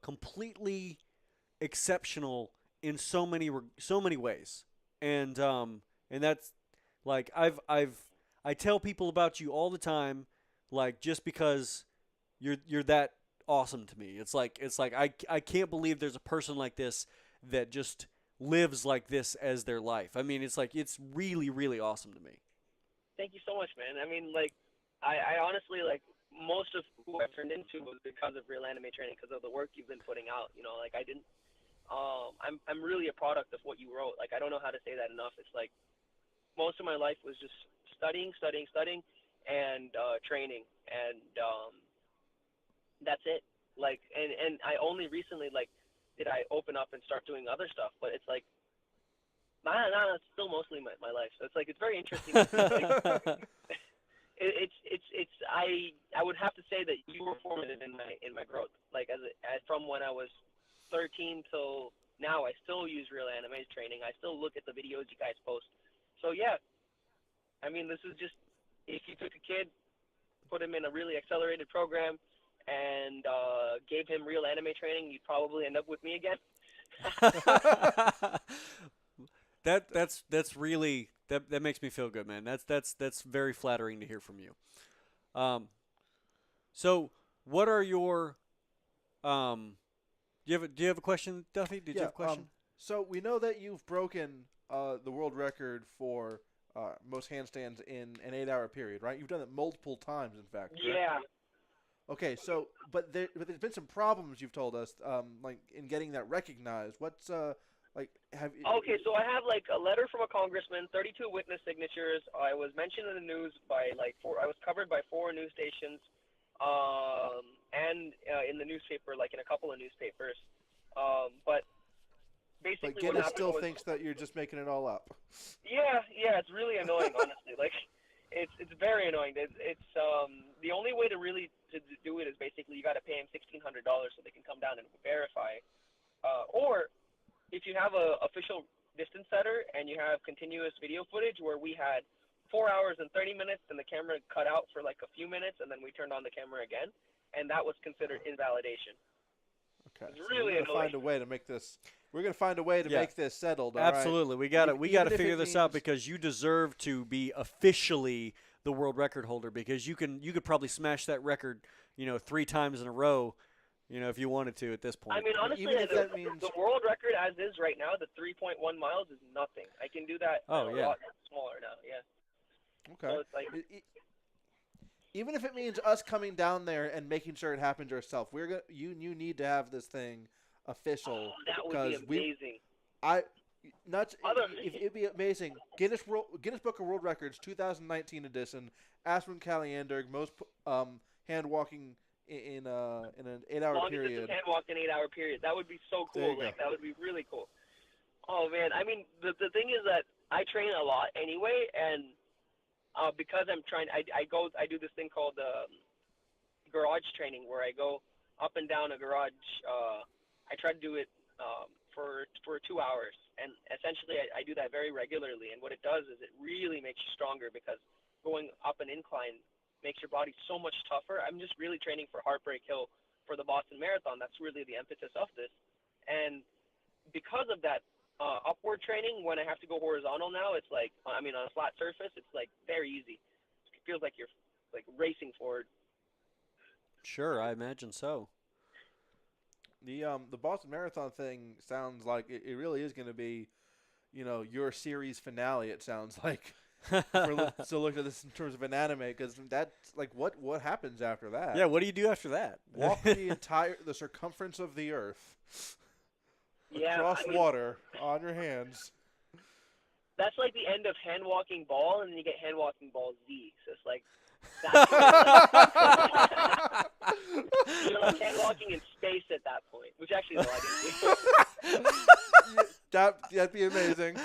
A: completely exceptional in so many ways, and that's like I tell people about you all the time, like just because you're that awesome to me. It's like I can't believe there's a person like this that just lives like this as their life. I mean, it's like it's really really awesome to me.
C: Thank you so much, man. I mean, like, I honestly like most of who I turned into was because of real anime training, because of the work you've been putting out. You know, like I didn't. I'm really a product of what you wrote. Like I don't know how to say that enough. It's like most of my life was just studying, and training, and that's it. Like, and I only recently like did I open up and start doing other stuff, but it's like. Nah, it's still mostly my life. So it's like it's very interesting to see. Like, it's I would have to say that you were formative in my growth. Like as from when I was 13 till now, I still use real anime training. I still look at the videos you guys post. So yeah, I mean this is just if you took a kid, put him in a really accelerated program, and gave him real anime training, you'd probably end up with me again.
A: That's really that makes me feel good, man. That's very flattering to hear from you. Um, so what are your do you have a question, Duffy? Did you have a question?
B: So we know that you've broken the world record for most handstands in an 8-hour period, right? You've done it multiple times, in fact. Correct?
C: Yeah.
B: Okay, so but there's been some problems you've told us, like in getting that recognized. What's like have you?
C: Okay, so I have like a letter from a congressman, 32 witness signatures. I was mentioned in the news by like I was covered by 4 news stations, and in the newspaper, like in a couple of newspapers. But basically,
B: But
C: what
B: Guinness
C: happened
B: still
C: was,
B: thinks that you're just making it all up.
C: yeah, it's really annoying, honestly. Like, it's very annoying. It's the only way to really to do it is basically you got to pay him $1,600 so they can come down and verify, or if you have a official distance setter and you have continuous video footage where we had 4 hours and 30 minutes and the camera cut out for like a few minutes and then we turned on the camera again, and that was considered invalidation.
B: Okay,
C: It's
B: so
C: really
B: we're gonna find a way to make this. We're gonna find a way to
A: Yeah.
B: make this settled. All
A: Absolutely. We got to
B: Even if
A: figure
B: it
A: this out
B: means-
A: because you deserve to be officially the world record holder because you could probably smash that record, 3 times in a row, if you wanted to at this point.
C: I mean, honestly,
B: Even if that means-
C: the world record as is right now, the 3.1 miles is nothing. I can do that
A: Oh,
C: a
A: yeah.
C: lot smaller now, yeah.
B: Okay.
C: So it's like,
B: Even if it means us coming down there and making sure it happens ourselves, you need to have this thing official.
C: that would be
B: because
C: amazing.
B: Nuts. It'd be amazing. Guinness Book of World Records 2019 edition. Ashwin Kalyandurg, most hand walking in an 8-hour
C: Longest
B: period.
C: distance hand walk in an 8-hour period. That would be so cool. Like that would be really cool. Oh man, I mean the thing is that I train a lot anyway, and because I'm trying, I do this thing called garage training where I go up and down a garage. I try to do it for 2 hours, and essentially I do that very regularly. And what it does is it really makes you stronger because going up an incline makes your body so much tougher. I'm just really training for Heartbreak Hill for the Boston Marathon. That's really the impetus of this, and because of that upward training, when I have to go horizontal now, it's like, I mean, on a flat surface, it's like very easy. It feels like you're like racing forward.
A: Sure, I imagine so.
B: The Boston Marathon thing sounds like it really is going to be, your series finale. It sounds like. So look at this in terms of an anime, because that's like what happens after that.
A: Yeah, what do you do after that?
B: Walk the circumference of the earth.
C: Yeah,
B: across water on your hands.
C: That's like the end of hand walking ball, and then you get hand walking ball Z. So it's like you're like hand walking in space at that point, which actually is a lot easier.
B: That'd be amazing.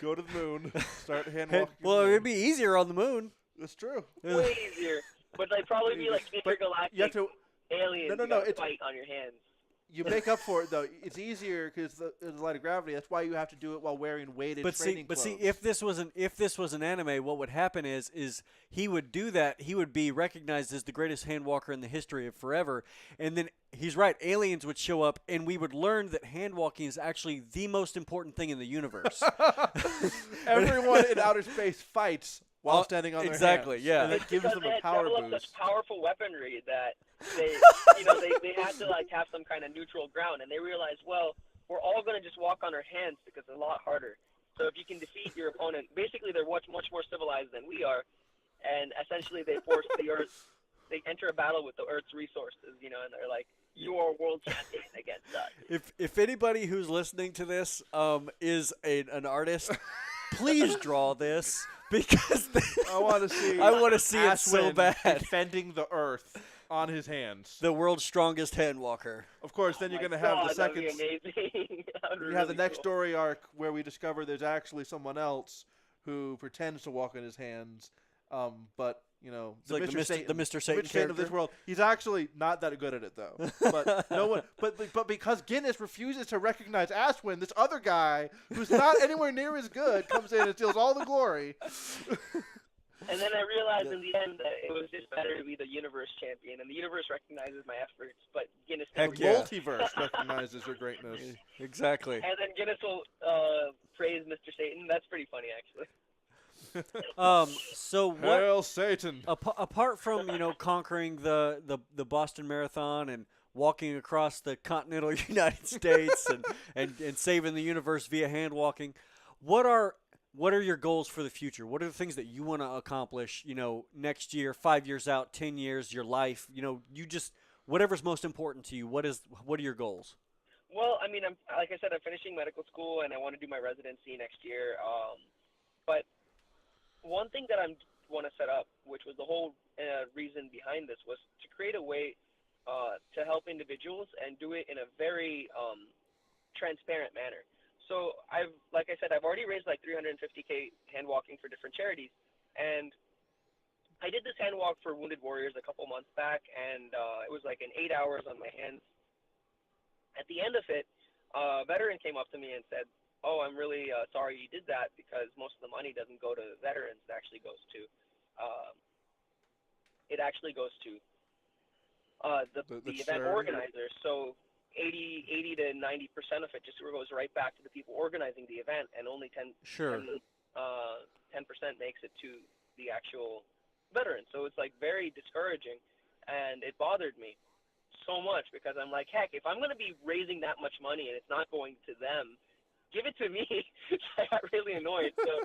B: Go to the moon. Start hand walking.
A: Well, it'd be easier on the moon.
B: That's true.
C: Way easier, but they'd probably be like intergalactic aliens.
B: No. It's
C: fight on your hands.
B: You make up for it though. It's easier because there's a light of gravity. That's why you have to do it while wearing weighted training clothes.
A: But see, if this was an anime, what would happen is he would do that. He would be recognized as the greatest hand walker in the history of forever, and then he's right. Aliens would show up, and we would learn that hand walking is actually the most important thing in the universe.
B: Everyone in outer space fights while standing on their hands.
A: Exactly. Yeah.
B: And it gives them a power boost.
C: Such powerful weaponry that they had to like have some kind of neutral ground, and they realized, well, we're all going to just walk on our hands because it's a lot harder. So if you can defeat your opponent, basically they're much more civilized than we are, and essentially they force the Earth. They enter a battle with the Earth's resources, and they're like, "You are world champion against us."
A: If anybody who's listening to this is an artist, please draw this. Because
B: I want to see
A: it so bad.
B: Defending the Earth on his hands.
A: The world's strongest hand walker.
B: Of course, then you're going to have the second.
C: That'd be amazing.
B: You have the next story arc where we discover there's actually someone else who pretends to walk on his hands, but
A: it's like the Mr. Satan
B: character of this world. He's actually not that good at it though. But no one. But because Guinness refuses to recognize Ashwin, this other guy who's not anywhere near as good comes in and steals all the glory.
C: And then I realized in the end that it was just better to be the universe champion, and the universe recognizes my efforts, but Guinness.
B: Multiverse recognizes your greatness.
A: Exactly.
C: And then Guinness will praise Mr. Satan. That's pretty funny, actually.
A: So what?
B: Hail Satan!
A: Apart from conquering the Boston Marathon and walking across the continental United States and saving the universe via hand walking, what are your goals for the future? What are the things that you want to accomplish? Next year, 5 years out, 10 years, your life. You just whatever's most important to you. What are your goals?
C: Well, I mean, like I said, I'm finishing medical school and I want to do my residency next year. But one thing that I want to set up, which was the whole reason behind this, was to create a way to help individuals and do it in a very transparent manner. So like I said, I've already raised like $350K hand walking for different charities, and I did this hand walk for Wounded Warriors a couple months back, and it was like 8 hours on my hands. At the end of it, a veteran came up to me and said, "Oh, I'm really sorry you did that, because most of the money doesn't go to veterans. It actually goes to the event organizers. So 80 to 90% of it just goes right back to the people organizing the event, and only 10% makes it to the actual veterans. So it's like very discouraging, and it bothered me so much, because I'm like, heck, if I'm going to be raising that much money and it's not going to them, give it to me. I got really annoyed. So,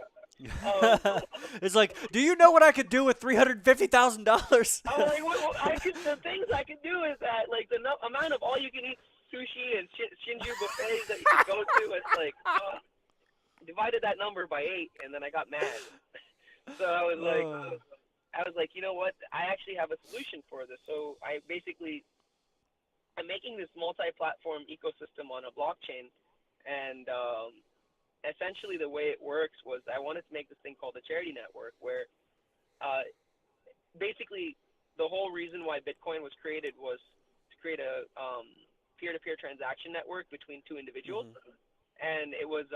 A: it's like, do you know what I could do with $350,000?
C: I'm like, the things I could do is that, like, the amount of all-you-can-eat sushi and Shinju buffets that you can go to, it's like, divided that number by 8, and then I got mad. So I was like, you know what? I actually have a solution for this. So I'm making this multi-platform ecosystem on a blockchain, and essentially the way it works was I wanted to make this thing called a charity network, where uh, basically the whole reason why Bitcoin was created was to create a peer-to-peer transaction network between two individuals, and it was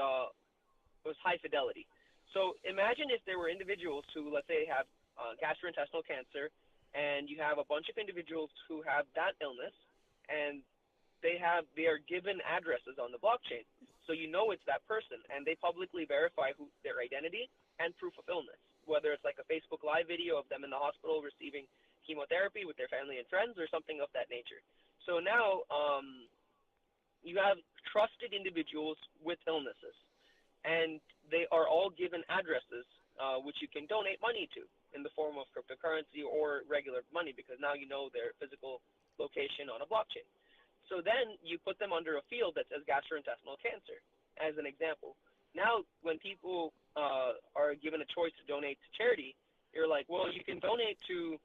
C: high fidelity. So imagine if there were individuals who, let's say, have gastrointestinal cancer, and you have a bunch of individuals who have that illness, and they are given addresses on the blockchain, so you know it's that person, and they publicly verify their identity and proof of illness, whether it's like a Facebook Live video of them in the hospital receiving chemotherapy with their family and friends or something of that nature. So now you have trusted individuals with illnesses, and they are all given addresses which you can donate money to in the form of cryptocurrency or regular money, because now you know their physical location on a blockchain. So then you put them under a field that says gastrointestinal cancer, as an example. Now, when people are given a choice to donate to charity, you're like, well, you can donate to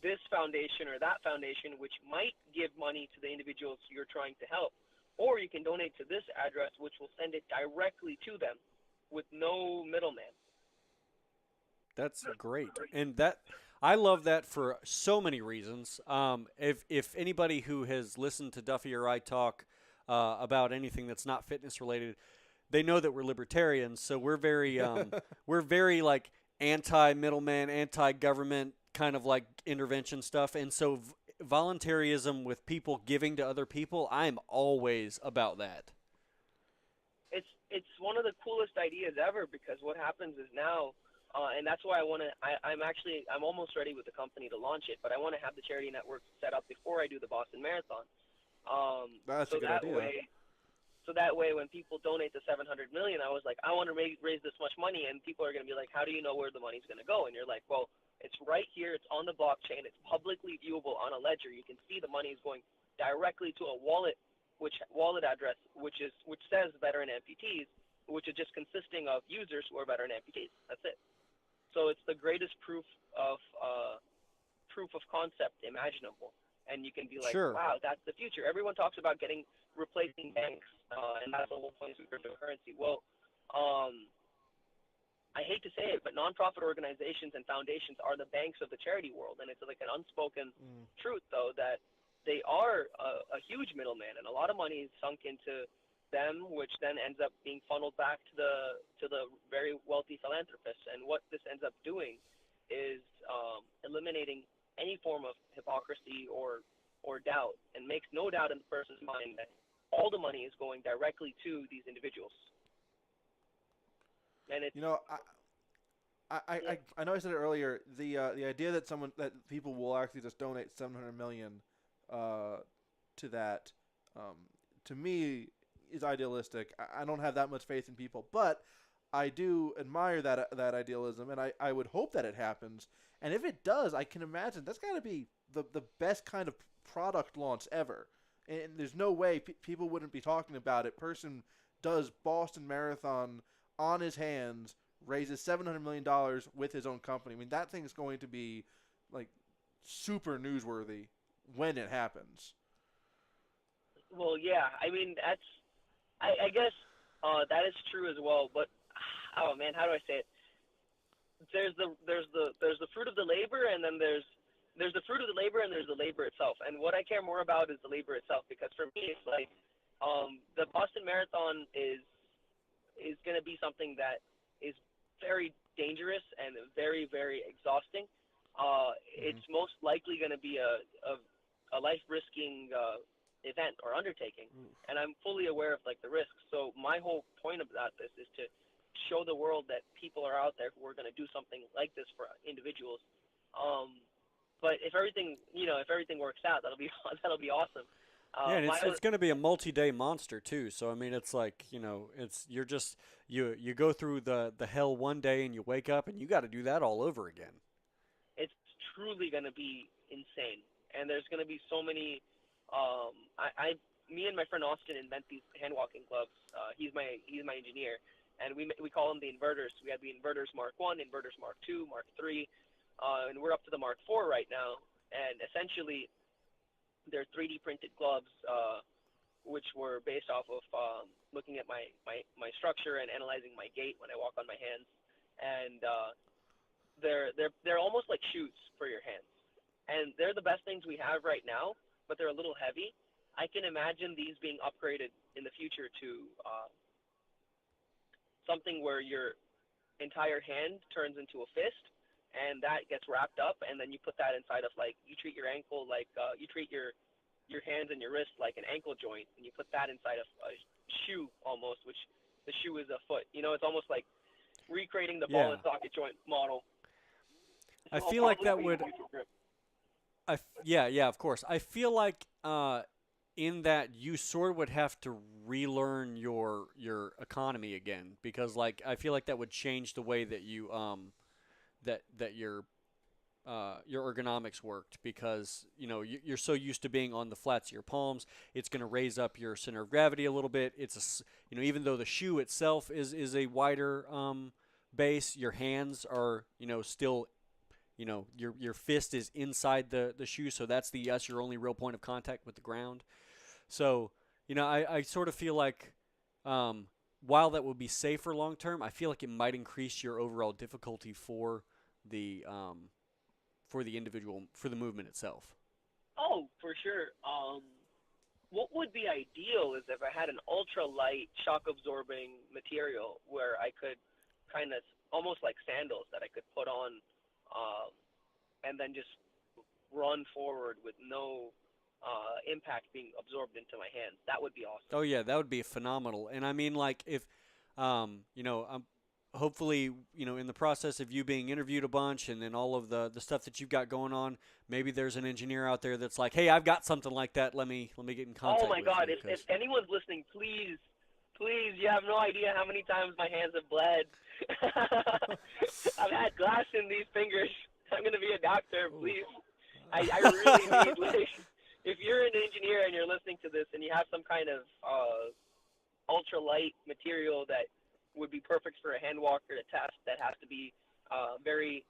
C: this foundation or that foundation, which might give money to the individuals you're trying to help, or you can donate to this address, which will send it directly to them with no middleman.
A: That's great, and I love that for so many reasons. If anybody who has listened to Duffy or I talk about anything that's not fitness related, they know that we're libertarians. So we're very we're very like anti middleman, anti government kind of like intervention stuff, and so voluntarism with people giving to other people, I'm always about that.
C: It's one of the coolest ideas ever, because what happens is now. And that's why I'm almost ready with the company to launch it, but I want to have the charity network set up before I do the Boston Marathon.
B: That's a good idea.
C: So that way, when people donate the $700 million, I was like, I want to raise this much money, and people are going to be like, how do you know where the money's going to go? And you're like, well, it's right here, it's on the blockchain, it's publicly viewable on a ledger. You can see the money is going directly to a wallet address, which says veteran amputees, which is just consisting of users who are veteran amputees. That's it. So it's the greatest proof of concept imaginable, and you can be like,
A: Sure.
C: wow, that's the future. Everyone talks about replacing banks, and that's the whole point of cryptocurrency. Well, I hate to say it, but nonprofit organizations and foundations are the banks of the charity world, and it's like an unspoken truth, though, that they are a huge middleman, and a lot of money is sunk into them, which then ends up being funneled back to the very wealthy philanthropists. And what this ends up doing is eliminating any form of hypocrisy or doubt, and makes no doubt in the person's mind that all the money is going directly to these individuals. And it's,
B: I know I said it earlier. The idea that people will actually just donate $700 million to that, to me, is idealistic. I don't have that much faith in people, but I do admire that idealism, and I would hope that it happens. And if it does, I can imagine that's got to be the best kind of product launch ever. And there's no way people wouldn't be talking about it. Person does Boston Marathon on his hands, raises $700 million with his own company. I mean, that thing's going to be like super newsworthy when it happens.
C: well, yeah. I mean, I guess that is true as well. But oh man, how do I say it? There's the fruit of the labor, and then there's the fruit of the labor, and there's the labor itself. And what I care more about is the labor itself, because for me, it's like the Boston Marathon is going to be something that is very dangerous and very, very exhausting. It's most likely going to be a life-risking event or undertaking, and I'm fully aware of like the risks. So my whole point about this is to show the world that people are out there who are going to do something like this for individuals. But if everything works out, that'll be awesome.
A: Yeah, and it's going to be a multi-day monster too. So I mean, it's like you go through the hell one day and you wake up and you got to do that all over again.
C: It's truly going to be insane, and there's going to be so many. Me and my friend Austin invent these hand walking clubs. He's my engineer, and we call them the inverters. We have the inverters Mark 1, inverters Mark 2, Mark 3, and we're up to the Mark 4 right now. And essentially, they're 3D printed gloves, which were based off of looking at my structure and analyzing my gait when I walk on my hands. And they're almost like shoes for your hands, and they're the best things we have right now, but they're a little heavy. I can imagine these being upgraded in the future to something where your entire hand turns into a fist, and that gets wrapped up, and then you put that inside of, like, you treat your ankle like you treat your hands and your wrist like an ankle joint, and you put that inside of a shoe almost, which the shoe is a foot. You know, it's almost like recreating the ball and socket joint model.
A: I feel like that would. Yeah, of course. I feel like in that you sort of would have to relearn your economy again, because like I feel like that would change the way that you that your ergonomics worked, because you know you're so used to being on the flats of your palms. It's going to raise up your center of gravity a little bit. It's even though the shoe itself is a wider base, your hands are still. Your fist is inside the shoe, so that's your only real point of contact with the ground. So, I sort of feel like while that would be safer long term, I feel like it might increase your overall difficulty for the individual, for the movement itself.
C: Oh, for sure. What would be ideal is if I had an ultra-light, shock-absorbing material where I could kind of, almost like sandals that I could put on and then just run forward with no impact being absorbed into my hands. That would be awesome.
A: Oh, yeah, that would be phenomenal. And I mean, like, if, I'm hopefully, in the process of you being interviewed a bunch and then all of the stuff that you've got going on, maybe there's an engineer out there that's like, hey, I've got something like that. Let me get in contact with you.
C: Oh, my God. If anyone's listening, please, you have no idea how many times my hands have bled. I've had glass in these fingers. I'm going to be a doctor, please. I really need, like, if you're an engineer and you're listening to this and you have some kind of ultralight material that would be perfect for a hand walker to test, that has to be very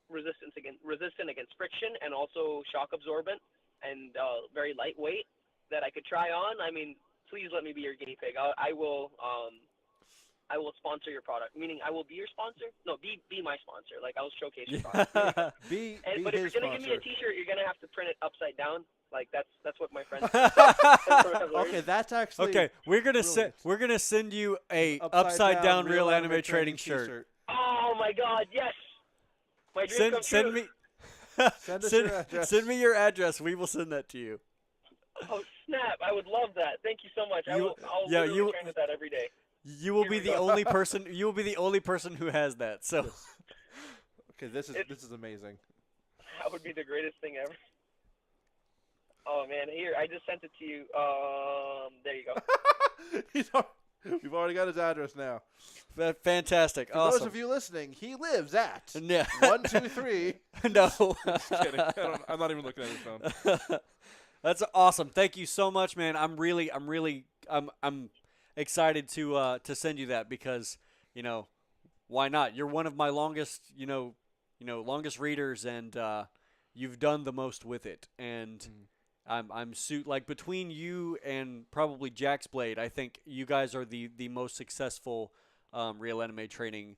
C: resistant against friction and also shock absorbent and very lightweight that I could try on, I mean, please let me be your guinea pig. I will sponsor your product. Meaning, I will be your sponsor. No, be my sponsor. Like, I'll showcase your product.
B: But
C: if you're gonna give me a T-shirt, you're gonna have to print it upside down. Like that's what my friends.
B: Okay, that's actually
A: okay. We're gonna send you a upside down real anime trading shirt.
C: Oh my God! Yes, my dream come true.
B: Send
A: me your address. We will send that to you.
C: Oh snap! I would love that. Thank you so much. I'll literally train with that every day.
A: You will be the only person. You will be the only person who has that. So.
B: Okay, this is amazing.
C: That would be the greatest thing ever. Oh man, here I just sent it to you. There you go.
B: We've already got his address now.
A: Fantastic.
B: For
A: awesome.
B: those of you listening, he lives at
A: 1,
B: 2, 3.
A: No.
B: Just kidding. I'm not even looking at his phone.
A: That's awesome. Thank you so much, man. I'm excited to send you that because, why not? You're one of my longest, longest readers, and you've done the most with it. And I'm like between you and probably Jack's Blade, I think you guys are the most successful real anime training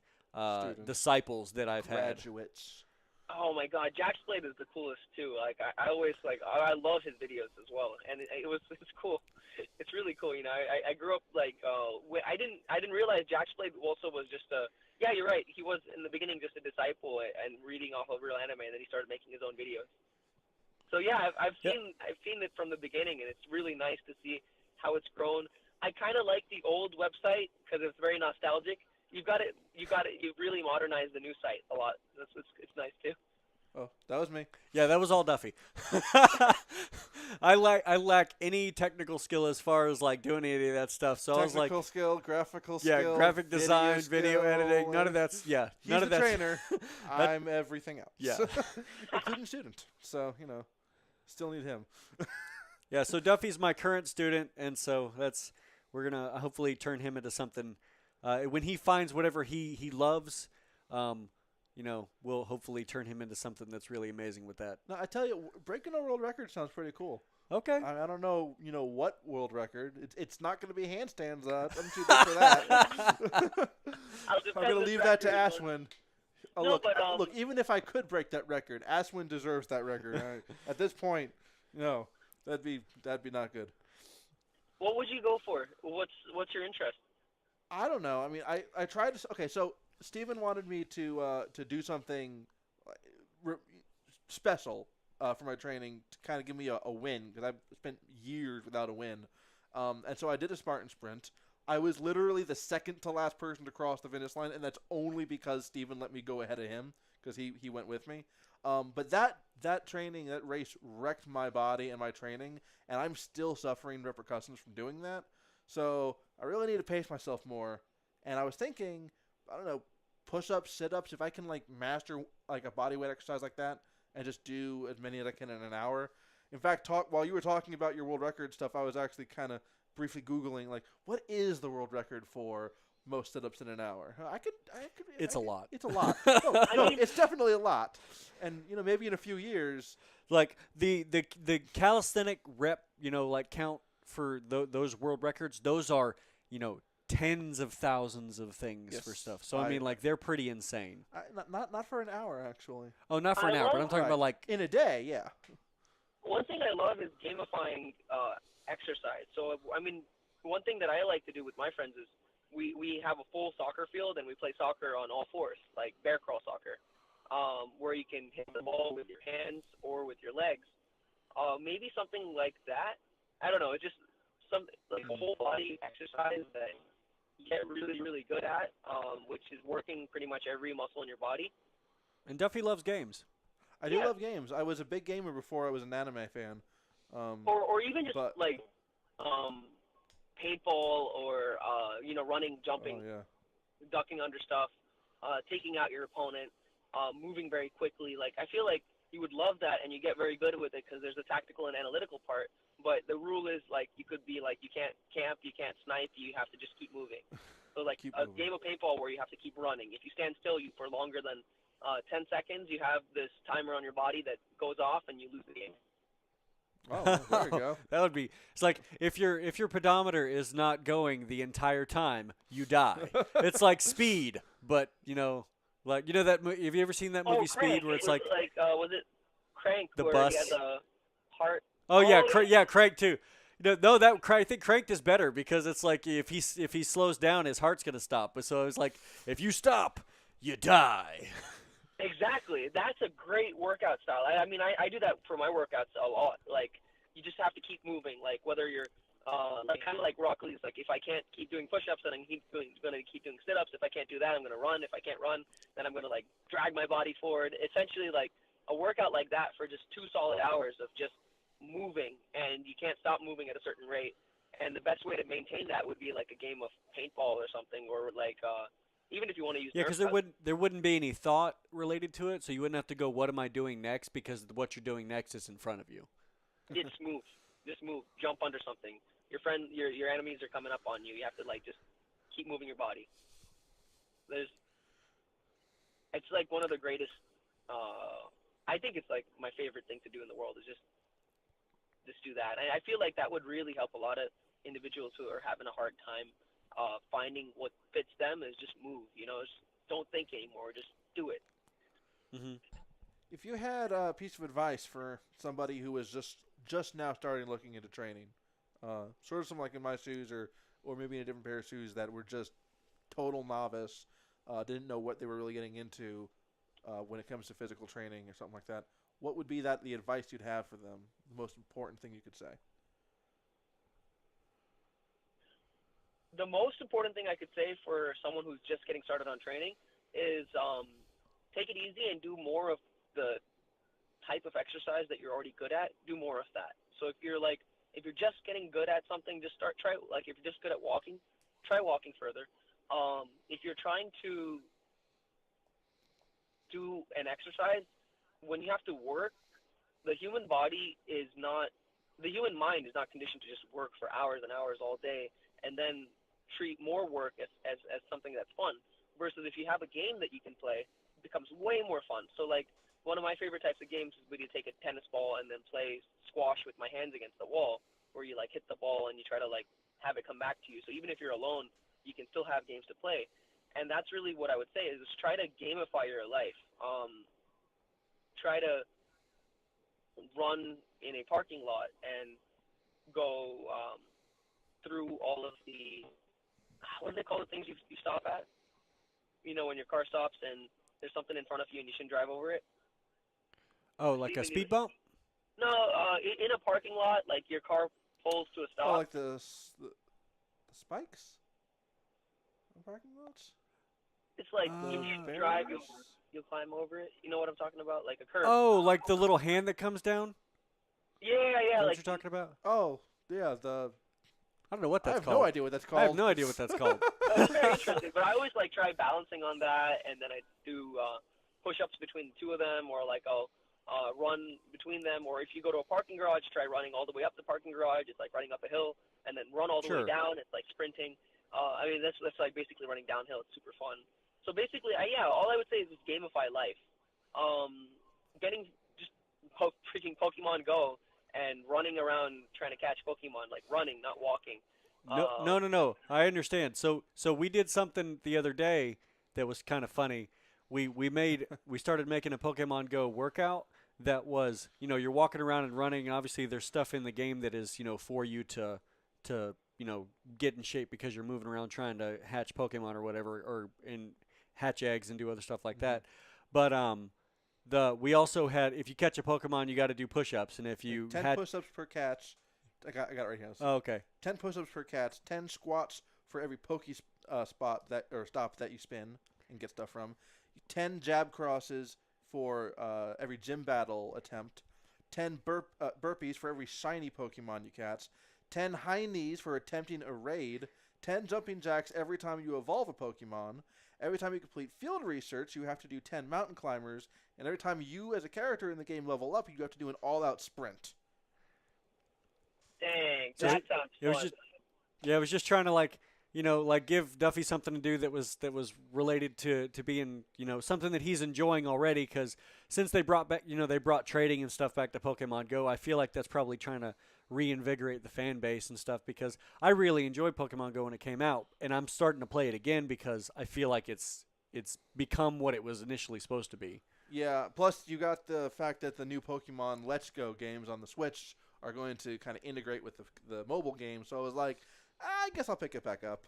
A: disciples that I've had.
B: Graduates.
C: Oh my God, Jack's Blade is the coolest too. Like I always I love his videos as well, and it's cool. It's really cool. I grew up like I didn't realize Jack's Blade also was just a. Yeah, you're right. He was in the beginning just a disciple and reading off of real anime, and then he started making his own videos. So yeah, I've seen it from the beginning, and it's really nice to see how it's grown. I kind of like the old website because it's very nostalgic. You've really modernized the new site a lot. It's nice too.
B: Oh, that was me.
A: Yeah, that was all Duffy. I lack any technical skill as far as like doing any of that stuff. So I was like,
B: technical skill, graphical skill,
A: yeah, graphic design, video editing, none of that's
B: He's
A: none of
B: the
A: that's
B: trainer. I'm everything else.
A: Yeah,
B: including student. So still need him.
A: Yeah, so Duffy's my current student, and so we're gonna hopefully turn him into something when he finds whatever he loves, we'll hopefully turn him into something that's really amazing with that.
B: No, I tell you, breaking a world record sounds pretty cool.
A: Okay.
B: I don't know, what world record. It's not going to be handstands. I'm too good for that. I'm going to leave that to Ashwin. Oh,
C: No,
B: look, even if I could break that record, Ashwin deserves that record. At this point, no, that'd be not good.
C: What would you go for? What's your interest?
B: I don't know. I mean, I tried to. Okay, so Steven wanted me to do something special for my training to kind of give me a win because I've spent years without a win. And so I did a Spartan sprint. I was literally the second to last person to cross the finish line, and that's only because Steven let me go ahead of him because he went with me. But that training, that race wrecked my body and my training, and I'm still suffering repercussions from doing that. So I really need to pace myself more. And I was thinking, I don't know, push-ups, sit-ups, if I can master a body weight exercise like that and just do as many as I can in an hour. In fact, while you were talking about your world record stuff, I was actually kind of briefly Googling, what is the world record for most sit-ups in an hour?
A: It's a lot.
B: It's a lot. No, it's definitely a lot. And, maybe in a few years.
A: The calisthenic rep, count for those world records, those are, tens of thousands of things for stuff. So, they're pretty insane.
B: Not for an hour, actually.
A: Oh, not for an hour, but I'm talking about
B: in a day, yeah.
C: One thing I love is gamifying exercise. So, one thing that I like to do with my friends is we have a full soccer field and we play soccer on all fours, like bear crawl soccer, where you can hit the ball with your hands or with your legs. Maybe something like that. I don't know. It's just some a whole body exercise that you get really, really good at, which is working pretty much every muscle in your body.
A: And Duffy loves games.
B: I do love games. I was a big gamer before I was an anime fan.
C: Or even just paintball or running, jumping, ducking under stuff, taking out your opponent, moving very quickly. I feel like you would love that and you get very good with it because there's a tactical and analytical part. But the rule is you could be you can't camp, you can't snipe, you have to just keep moving. So game of paintball where you have to keep running. If you stand still for longer than 10 seconds, you have this timer on your body that goes off and you lose the game.
B: Oh, there you go.
A: That would be. It's like if your pedometer is not going the entire time, you die. It's like Speed, but that. Have you ever seen that movie Speed, where it's
C: was it Crank?
A: The
C: where
A: bus.
C: He had the heart.
A: Oh yeah, Crank too. I think Cranked is better because it's like if he slows down, his heart's gonna stop. But so it's like if you stop, you die.
C: Exactly. That's a great workout style. I do that for my workouts a lot. You just have to keep moving. Whether you're kind of like Rock Lee's. If I can't keep doing push-ups, then I'm going to keep doing sit-ups. If I can't do that, I'm going to run. If I can't run, then I'm going to drag my body forward. Essentially, a workout like that for just 2 solid hours of just moving, and you can't stop moving at a certain rate. And the best way to maintain that would be a game of paintball or something, or even if you want to use
A: because there wouldn't be any thought related to it, so you wouldn't have to go, what am I doing next? Because what you're doing next is in front of you.
C: It's move. Just move. Jump under something. Your enemies are coming up on you. You have to just keep moving your body. It's one of the greatest. I think it's my favorite thing to do in the world is just do that. And I feel like that would really help a lot of individuals who are having a hard time finding what fits them. Is just move. Just don't think anymore. Just do it.
A: Mm-hmm.
B: If you had a piece of advice for somebody who was just now starting looking into training, sort of something in my shoes or maybe in a different pair of shoes that were just total novice, didn't know what they were really getting into when it comes to physical training or something like that, what would be the advice you'd have for them, the most important thing you could say?
C: The most important thing I could say for someone who's just getting started on training is take it easy and do more of the type of exercise that you're already good at. Do more of that. So if you're just getting good at something, if you're just good at walking, try walking further. If you're trying to do an exercise, when you have to work, the human mind is not conditioned to just work for hours and hours all day and then treat more work as something that's fun. Versus if you have a game that you can play, it becomes way more fun. So like one of my favorite types of games is when you take a tennis ball and then play squash with my hands against the wall, where you like hit the ball and you try to like have it come back to you. So even if you're alone, you can still have games to play. And that's really what I would say is just try to gamify your life. Try to run in a parking lot and go through all of the, what do they call the things you stop at? You know, when your car stops and there's something in front of you and you shouldn't drive over it.
A: Oh, like a speed bump?
C: No, in a parking lot, like your car pulls to a stop.
B: Oh, like the spikes? The parking lots?
C: It's like you drive, you'll climb over it. You know what I'm talking about? Like a curb.
A: Oh, like the little hand that comes down?
C: Yeah.
A: Is that
C: like
A: what you're talking about?
B: Oh, yeah,
A: I don't know what that's
B: I have
A: called.
B: no idea what that's called.
A: I have no idea what that's called.
C: It's very interesting, but I always like try balancing on that, and then I do push-ups between the two of them, or like I'll run between them, or if you go to a parking garage, try running all the way up the parking garage. It's like running up a hill, and then run all the way down. It's like sprinting. I mean, that's like basically running downhill. It's super fun. So basically, all I would say is just gamify life. Getting just freaking Pokemon Go and running around trying to catch Pokemon, like running, not walking.
A: No. I understand. So we did something the other day that was kind of funny. We started making a Pokemon Go workout that was, you're walking around and running, and obviously there's stuff in the game that is, for you to get in shape because you're moving around trying to hatch Pokemon or whatever, or hatch eggs and do other stuff like that. But we also had, if you catch a Pokemon, you got to do push-ups, and if you
B: 10 push-ups per catch. I got it right here.
A: Oh, okay.
B: 10 push-ups per catch, 10 squats for every stop that you spin and get stuff from, 10 jab crosses for every gym battle attempt, 10 burpees for every shiny Pokemon you catch, 10 high knees for attempting a raid, 10 jumping jacks every time you evolve a Pokemon. Every time you complete field research, you have to do 10 mountain climbers, and every time you as a character in the game level up, you have to do an all-out sprint.
C: Dang,
A: So
C: that sounds fun.
A: I was just trying to give Duffy something to do that was related to being, something that he's enjoying already, because since they brought back, they brought trading and stuff back to Pokemon Go, I feel like that's probably trying to reinvigorate the fan base and stuff, because I really enjoyed Pokemon Go when it came out, and I'm starting to play it again because I feel like it's become what it was initially supposed to be.
B: Yeah, plus you got the fact that the new Pokemon Let's Go games on the Switch are going to kind of integrate with the mobile game, so I was like, I guess I'll pick it back up.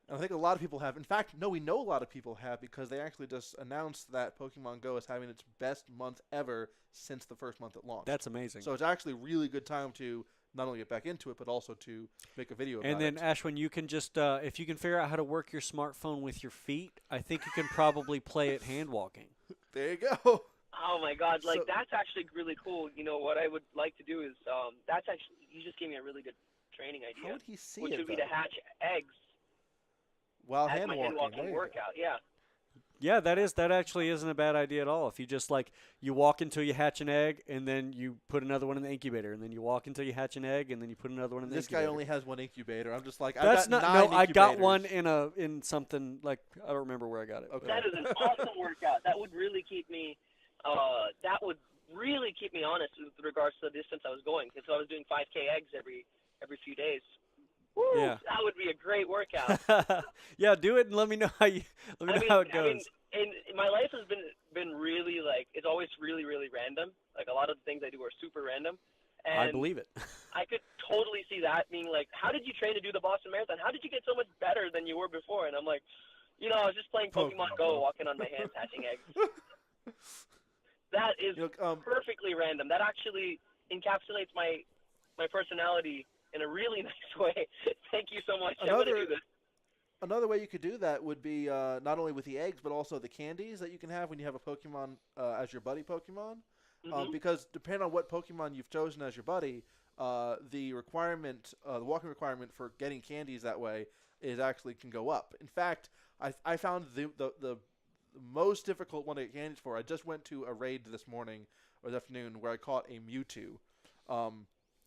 B: And I think a lot of people have. In fact, no, we know a lot of people have, because they actually just announced that Pokemon Go is having its best month ever since the first month it launched.
A: That's amazing.
B: So it's actually a really good time to not only get back into it, but also to make a video about it.
A: And then, Ashwin, you can just, if you can figure out how to work your smartphone with your feet, I think you can probably play it hand walking.
B: There you go.
C: Oh my God! That's actually really cool. What I would like to do is, that's actually, you just gave me a really good training idea.
B: How would he see
C: which
B: it,
C: would be
B: though?
C: to hatch eggs
B: While
C: as
B: hand
C: my
B: walking.
C: hand-walking workout. Yeah.
A: Yeah, that actually isn't a bad idea at all. If you just you walk until you hatch an egg, and then you put another one in the incubator, and then you walk until you hatch an egg, and then you put another one in the
B: This
A: incubator.
B: guy only has one incubator. I'm just like,
A: That's
B: I've
A: not
B: got 9
A: no. I got
B: incubators.
A: one in something like, I don't remember where I got it.
B: Okay.
C: That is an awesome workout. That would really keep me. That would really keep me honest with regards to the distance I was going, because I was doing 5K eggs every few days. Woo,
A: Yeah.
C: That would be a great workout.
A: Yeah, do it and let me know how how it goes.
C: And my life has been really it's always really, really random. Like a lot of the things I do are super random. And
A: I believe it.
C: I could totally see that being like, how did you train to do the Boston Marathon? How did you get so much better than you were before? And I'm like, I was just playing Pokemon Go, walking on my hands, hatching eggs. That is perfectly random. That actually encapsulates my personality in a really nice way. Thank you so much. I'm going to do this.
B: Another way you could do that would be not only with the eggs, but also the candies that you can have when you have a Pokemon as your buddy Pokemon.
C: Mm-hmm.
B: Because depending on what Pokemon you've chosen as your buddy, the walking requirement for getting candies that way can go up. In fact, I found the most difficult one to get candies for. I just went to a raid this morning or this afternoon where I caught a Mewtwo,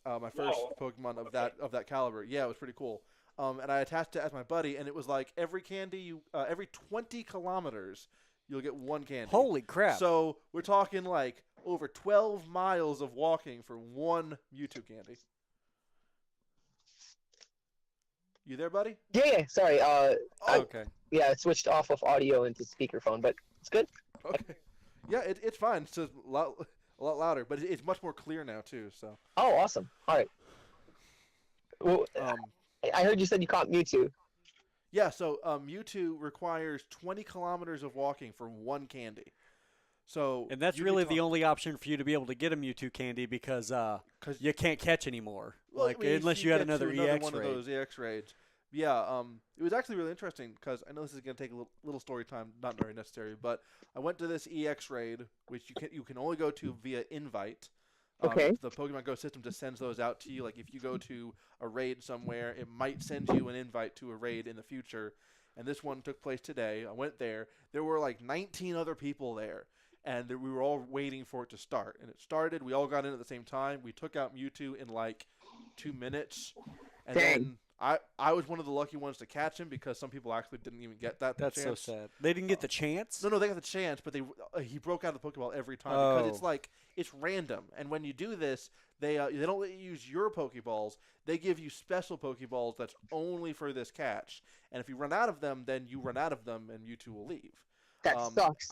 B: my first Pokemon of that caliber. Yeah, it was pretty cool. and I attached it as my buddy, and it was like every 20 kilometers, you'll get one candy.
A: Holy crap!
B: So we're talking like over 12 miles of walking for one Mewtwo candy. You there, buddy?
D: Yeah, sorry.
A: Okay.
D: I switched off of audio into speakerphone, but it's good.
B: Okay. Yeah, it's fine. It's just a lot louder, but it's much more clear now too. So.
D: Oh, awesome. All right. Well, I heard you said you caught Mewtwo.
B: Yeah, so Mewtwo requires 20 kilometers of walking for one candy. So
A: And that's really the only option for you to be able to get a Mewtwo candy because you can't catch anymore.
B: Well,
A: like
B: I mean,
A: unless
B: if
A: you had
B: get to
A: another EX
B: one
A: raid.
B: of those EX raids. Yeah, it was actually really interesting because I know this is going to take a little story time, not very necessary, but I went to this EX raid, which you can only go to via invite.
D: Okay.
B: The Pokemon Go system just sends those out to you. Like if you go to a raid somewhere, it might send you an invite to a raid in the future. And this one took place today. I went there. There were like 19 other people there. And we were all waiting for it to start. And it started. We all got in at the same time. We took out Mewtwo in like 2 minutes. And
D: Dang.
B: then I was one of the lucky ones to catch him because some people actually didn't even get that
A: That's
B: chance.
A: so sad. They didn't get the chance?
B: No, they got the chance, but he broke out of the Pokeball every time because it's like it's random. And when you do this, they don't let you use your Pokeballs. They give you special Pokeballs that's only for this catch. And if you run out of them, then you run out of them, and Mewtwo will leave.
D: That sucks.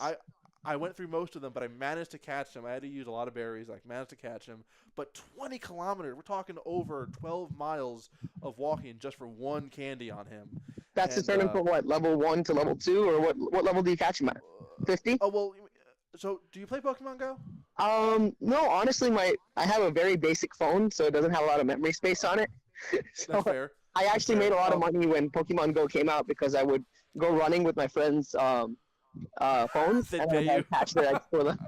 B: I went through most of them, but I managed to catch him. I had to use a lot of berries. I managed to catch him. But 20 kilometers, we're talking over 12 miles of walking just for one candy on him.
D: That's
B: and,
D: to turn him from what, level 1 to level 2, or what level do you catch him at? 50?
B: Oh, well, so do you play Pokemon Go?
D: No, honestly, I have a very basic phone, so it doesn't have a lot of memory space on it. So
B: That's fair.
D: I actually made a lot of money when Pokemon Go came out because I would go running with my friends' phones
B: They'd
D: and
B: pay
D: I'd
B: you.
D: catch their eggs for them.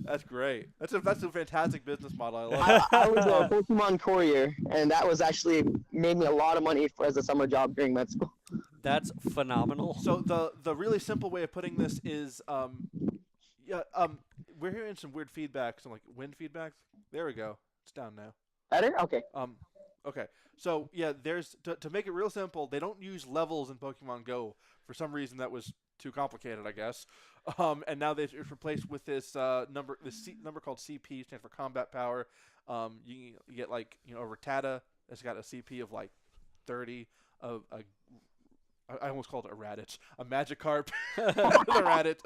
B: That's great. That's a fantastic business model. I love it.
D: I was a Pokemon courier, and that was actually made me a lot of money as a summer job during med school.
A: That's phenomenal.
B: So the really simple way of putting this is we're hearing some weird feedback, some like wind feedback. There we go. It's down now.
D: Better? Okay.
B: Okay. So yeah, there's to make it real simple. They don't use levels in Pokemon Go for some reason. That was too complicated, I guess. And now it's replaced with this number called CP, stands for Combat Power. You get like a Rattata that's got a CP of like 30. I almost called it a Raditz, a Magikarp with a Raditz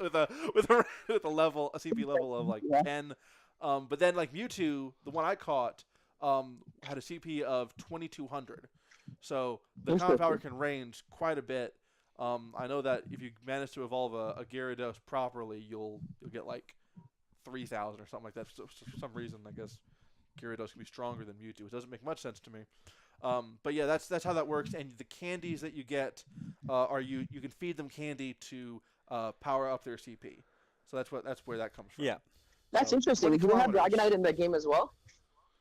B: with a level, a CP level of like 10. But then like Mewtwo, the one I caught, had a CP of 2200. So the Combat Power can range quite a bit. I know that if you manage to evolve a Gyarados properly, you'll get like 3000 or something like that. So, for some reason, I guess Gyarados can be stronger than Mewtwo. It doesn't make much sense to me. But yeah, that's how that works. And the candies that you get are you can feed them candy to power up their CP. So that's where that comes from.
A: Yeah.
D: That's
B: So,
D: interesting.
B: 20
D: Do they have
B: kilometers.
D: Dragonite in the game as well?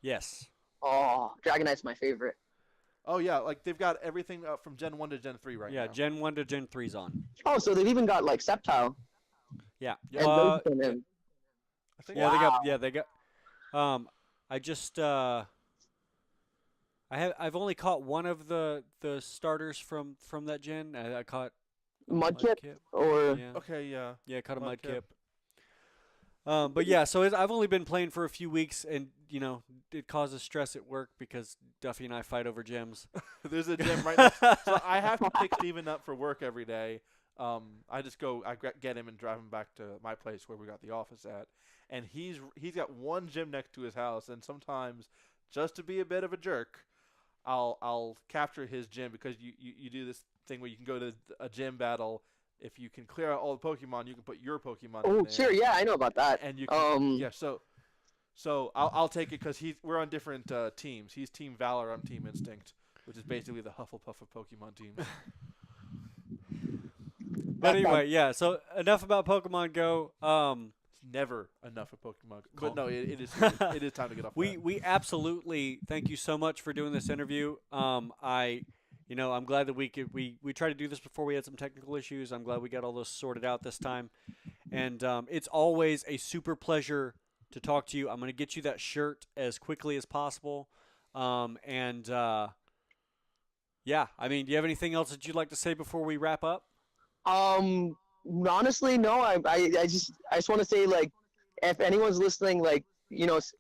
A: Yes.
D: Oh, Dragonite's my favorite.
B: Oh yeah, like they've got everything from Gen 1 to Gen 3 right
A: Yeah,
B: now.
A: Gen 1 to Gen 3's on.
D: Oh, so they've even got like Sceptile.
A: Yeah.
B: Yeah.
D: And
A: Uh,
D: Ghost in him.
B: I think
A: yeah,
D: Wow.
A: they got I just I've only caught one of the starters from that gen. I caught
D: Mudkip or
A: Yeah.
B: Okay, yeah.
A: Yeah, I caught a
B: Mudkip.
A: Mudkip. But yeah, so I've only been playing for a few weeks, and it causes stress at work because Duffy and I fight over gyms.
B: There's a gym right next. So I have to pick Steven up for work every day. I just get him and drive him back to my place where we got the office at, and he's got one gym next to his house, and sometimes just to be a bit of a jerk, I'll capture his gym because you do this thing where you can go to a gym battle. If you can clear out all the Pokemon, you can put your Pokemon in
D: Oh,
B: there.
D: sure, yeah, I know about that.
B: And you can, yeah, so I'll take it because we're on different teams. He's Team Valor, I'm Team Instinct, which is basically the Hufflepuff of Pokemon teams.
A: But anyway, yeah. So enough about Pokemon Go.
B: It's never enough of Pokemon.
A: Cool.
B: But no, it is time to get off.
A: We absolutely thank you so much for doing this interview. I'm glad that we tried to do this before we had some technical issues. I'm glad we got all those sorted out this time. And it's always a super pleasure to talk to you. I'm going to get you that shirt as quickly as possible. Yeah, yeah, I mean, do you have anything else that you'd like to say before we wrap up?
D: Honestly, no. I just want to say, like, if anyone's listening, like, this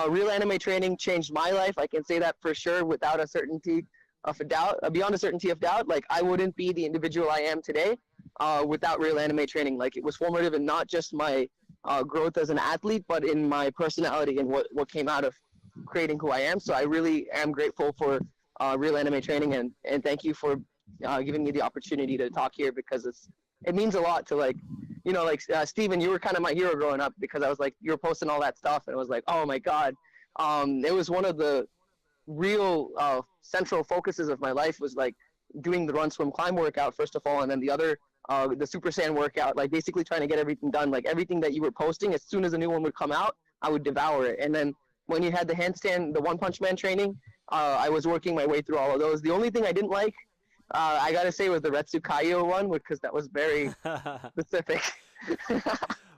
D: real anime training changed my life. I can say that for sure, without a certainty of a doubt, beyond a certainty of doubt. Like, I wouldn't be the individual I am today without real anime training. Like, it was formative in not just my growth as an athlete, but in my personality and what came out of creating who I am. So I really am grateful for real anime training, and thank you for giving me the opportunity to talk here, because it means a lot to, like, Steven, you were kind of my hero growing up, because I was like, you were posting all that stuff, and it was like, oh my God. It was one of the real central focuses of my life, was like doing the run, swim, climb workout first of all, and then the other, the Super Saiyan workout, like basically trying to get everything done. Like everything that you were posting, as soon as a new one would come out, I would devour it. And then when you had the handstand, the One Punch Man training, I was working my way through all of those. The only thing I didn't like, I gotta say, was the Retsu Kaiyo one, because that was very specific.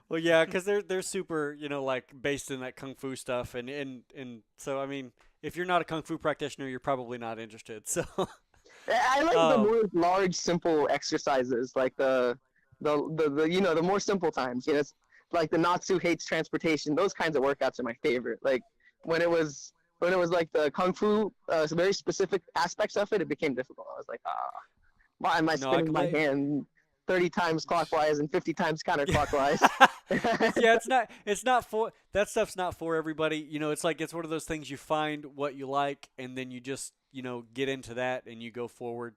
A: Well, yeah, because they're super, like based in that kung fu stuff, and so I mean, if you're not a kung fu practitioner, you're probably not interested. So
D: I like the more large, simple exercises, like the more simple times. It's like the Natsu hates transportation. Those kinds of workouts are my favorite. Like when it was like the kung fu, very specific aspects of it, it became difficult. I was like, why am I spinning my hand 30 times clockwise and 50 times counterclockwise?
A: Yeah, it's not for that stuff's not for everybody. It's like it's one of those things, you find what you like, and then you just get into that and you go forward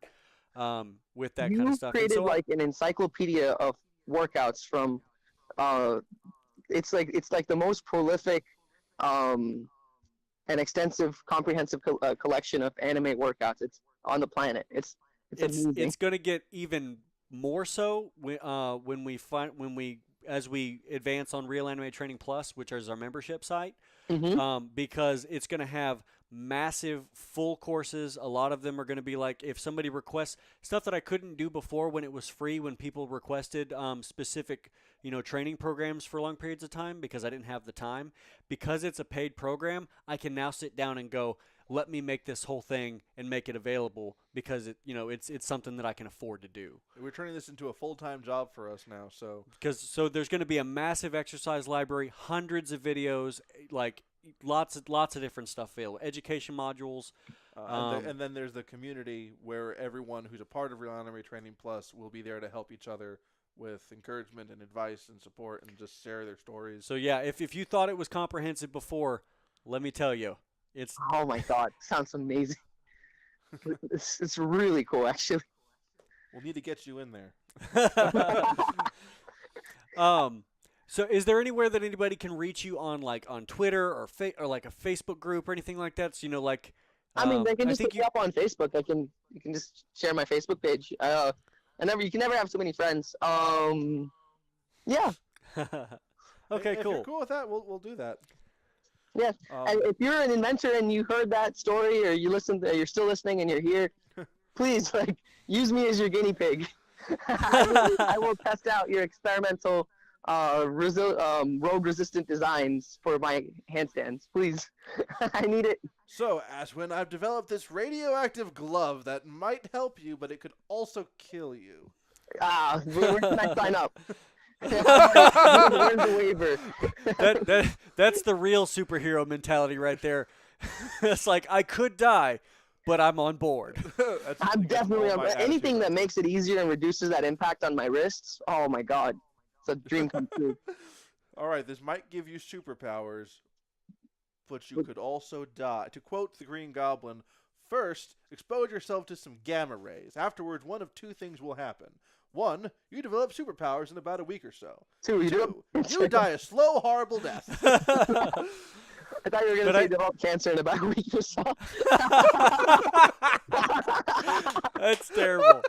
A: with that kind of stuff.
D: You created like an encyclopedia of workouts from. It's like the most prolific and extensive, comprehensive collection of anime workouts it's on the planet. It's amazing.
A: It's going to get even more so as we advance on Real Anime Training Plus, which is our membership site, because it's going to have massive full courses. A lot of them are going to be like, if somebody requests stuff that I couldn't do before when it was free, when people requested specific training programs for long periods of time, because I didn't have the time. Because it's a paid program, I can now sit down and go, let me make this whole thing and make it available, because it's something that I can afford to do.
B: We're turning this into a full-time job for us now. So
A: there's going to be a massive exercise library, hundreds of videos, like lots of different stuff available, education modules.
B: And then there's the community where everyone who's a part of Real Anime Training Plus will be there to help each other with encouragement and advice and support, and just share their stories.
A: So yeah, if you thought it was comprehensive before, let me tell you, it's...
D: Oh my God, sounds amazing. It's really cool, actually.
B: We'll need to get you in there.
A: So is there anywhere that anybody can reach you on, like on Twitter or like a Facebook group or anything like that? So, like...
D: I mean, they can just look me up on Facebook. You can just share my Facebook page. You can never have so many friends. Yeah.
A: Okay,
B: if
A: cool.
B: you're cool with that, we'll do that.
D: Yeah. And if you're an inventor and you heard that story, or you're still listening and you're here, please use me as your guinea pig. I will test out your experimental rogue-resistant designs for my handstands. Please, I need it.
B: So, Ashwin, I've developed this radioactive glove that might help you, but it could also kill you.
D: Where can I sign up? Where's the waiver?
A: That's the real superhero mentality right there. It's like, I could die, but I'm on board.
D: I'm definitely on board. Anything that makes it easier and reduces that impact on my wrists, oh my God. It's a dream come true.
B: All right, this might give you superpowers, but you could also die. To quote the Green Goblin, first, expose yourself to some gamma rays. Afterwards, one of two things will happen. One, you develop superpowers in about a week or so.
D: Two,
B: you die a slow, horrible death.
D: I thought you were going to say develop cancer in about a week or so.
A: That's terrible.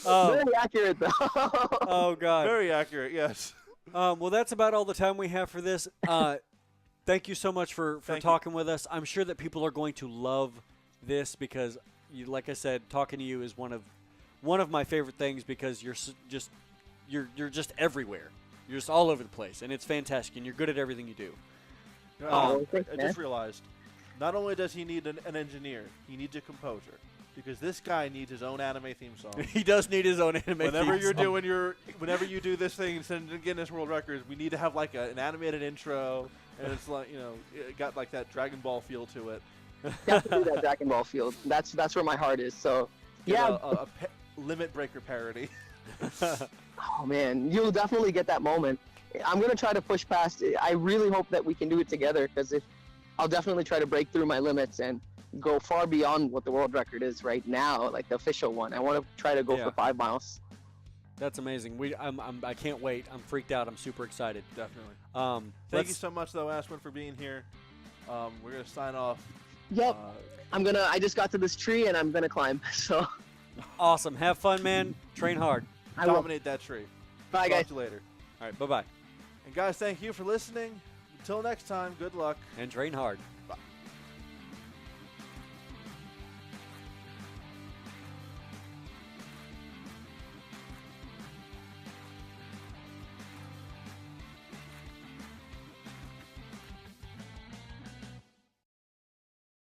D: Very accurate, though.
A: Oh, God.
B: Very accurate, yes.
A: Well, that's about all the time we have for this. Thank you so much for talking with us. I'm sure that people are going to love this, because, like I said, talking to you is one of my favorite things, because you're just everywhere. You're just all over the place, and it's fantastic, and you're good at everything you do.
B: I just realized Not only does he need an engineer, he needs a composer. Because this guy needs his own anime theme song.
A: He does need his own anime
B: Whenever
A: theme
B: you're
A: song.
B: doing whenever you do this thing and send it to Guinness World Records, we need to have like an animated intro, and it's like it got like that Dragon Ball feel to it.
D: Definitely that Dragon Ball field. That's where my heart is. So
B: Get
D: yeah.
B: a Limit Breaker parody.
D: Oh man, you'll definitely get that moment. I'm gonna try to push past it. I really hope that we can do it together, because I'll definitely try to break through my limits and go far beyond what the world record is right now, like the official one. I want to try to go for 5 miles.
A: That's amazing. I can't wait. I'm freaked out. I'm super excited.
B: Definitely. Thank you so much, though, Ashwin, for being here. We're gonna sign off.
D: Yep. I just got to this tree and I'm gonna climb. So.
A: Awesome. Have fun, man. Train hard.
D: I will.
B: Dominate that tree.
D: Bye,
B: Talk
D: guys.
B: to you later.
A: All right. Bye-bye.
B: And guys, thank you for listening. Until next time, good luck.
A: And train hard.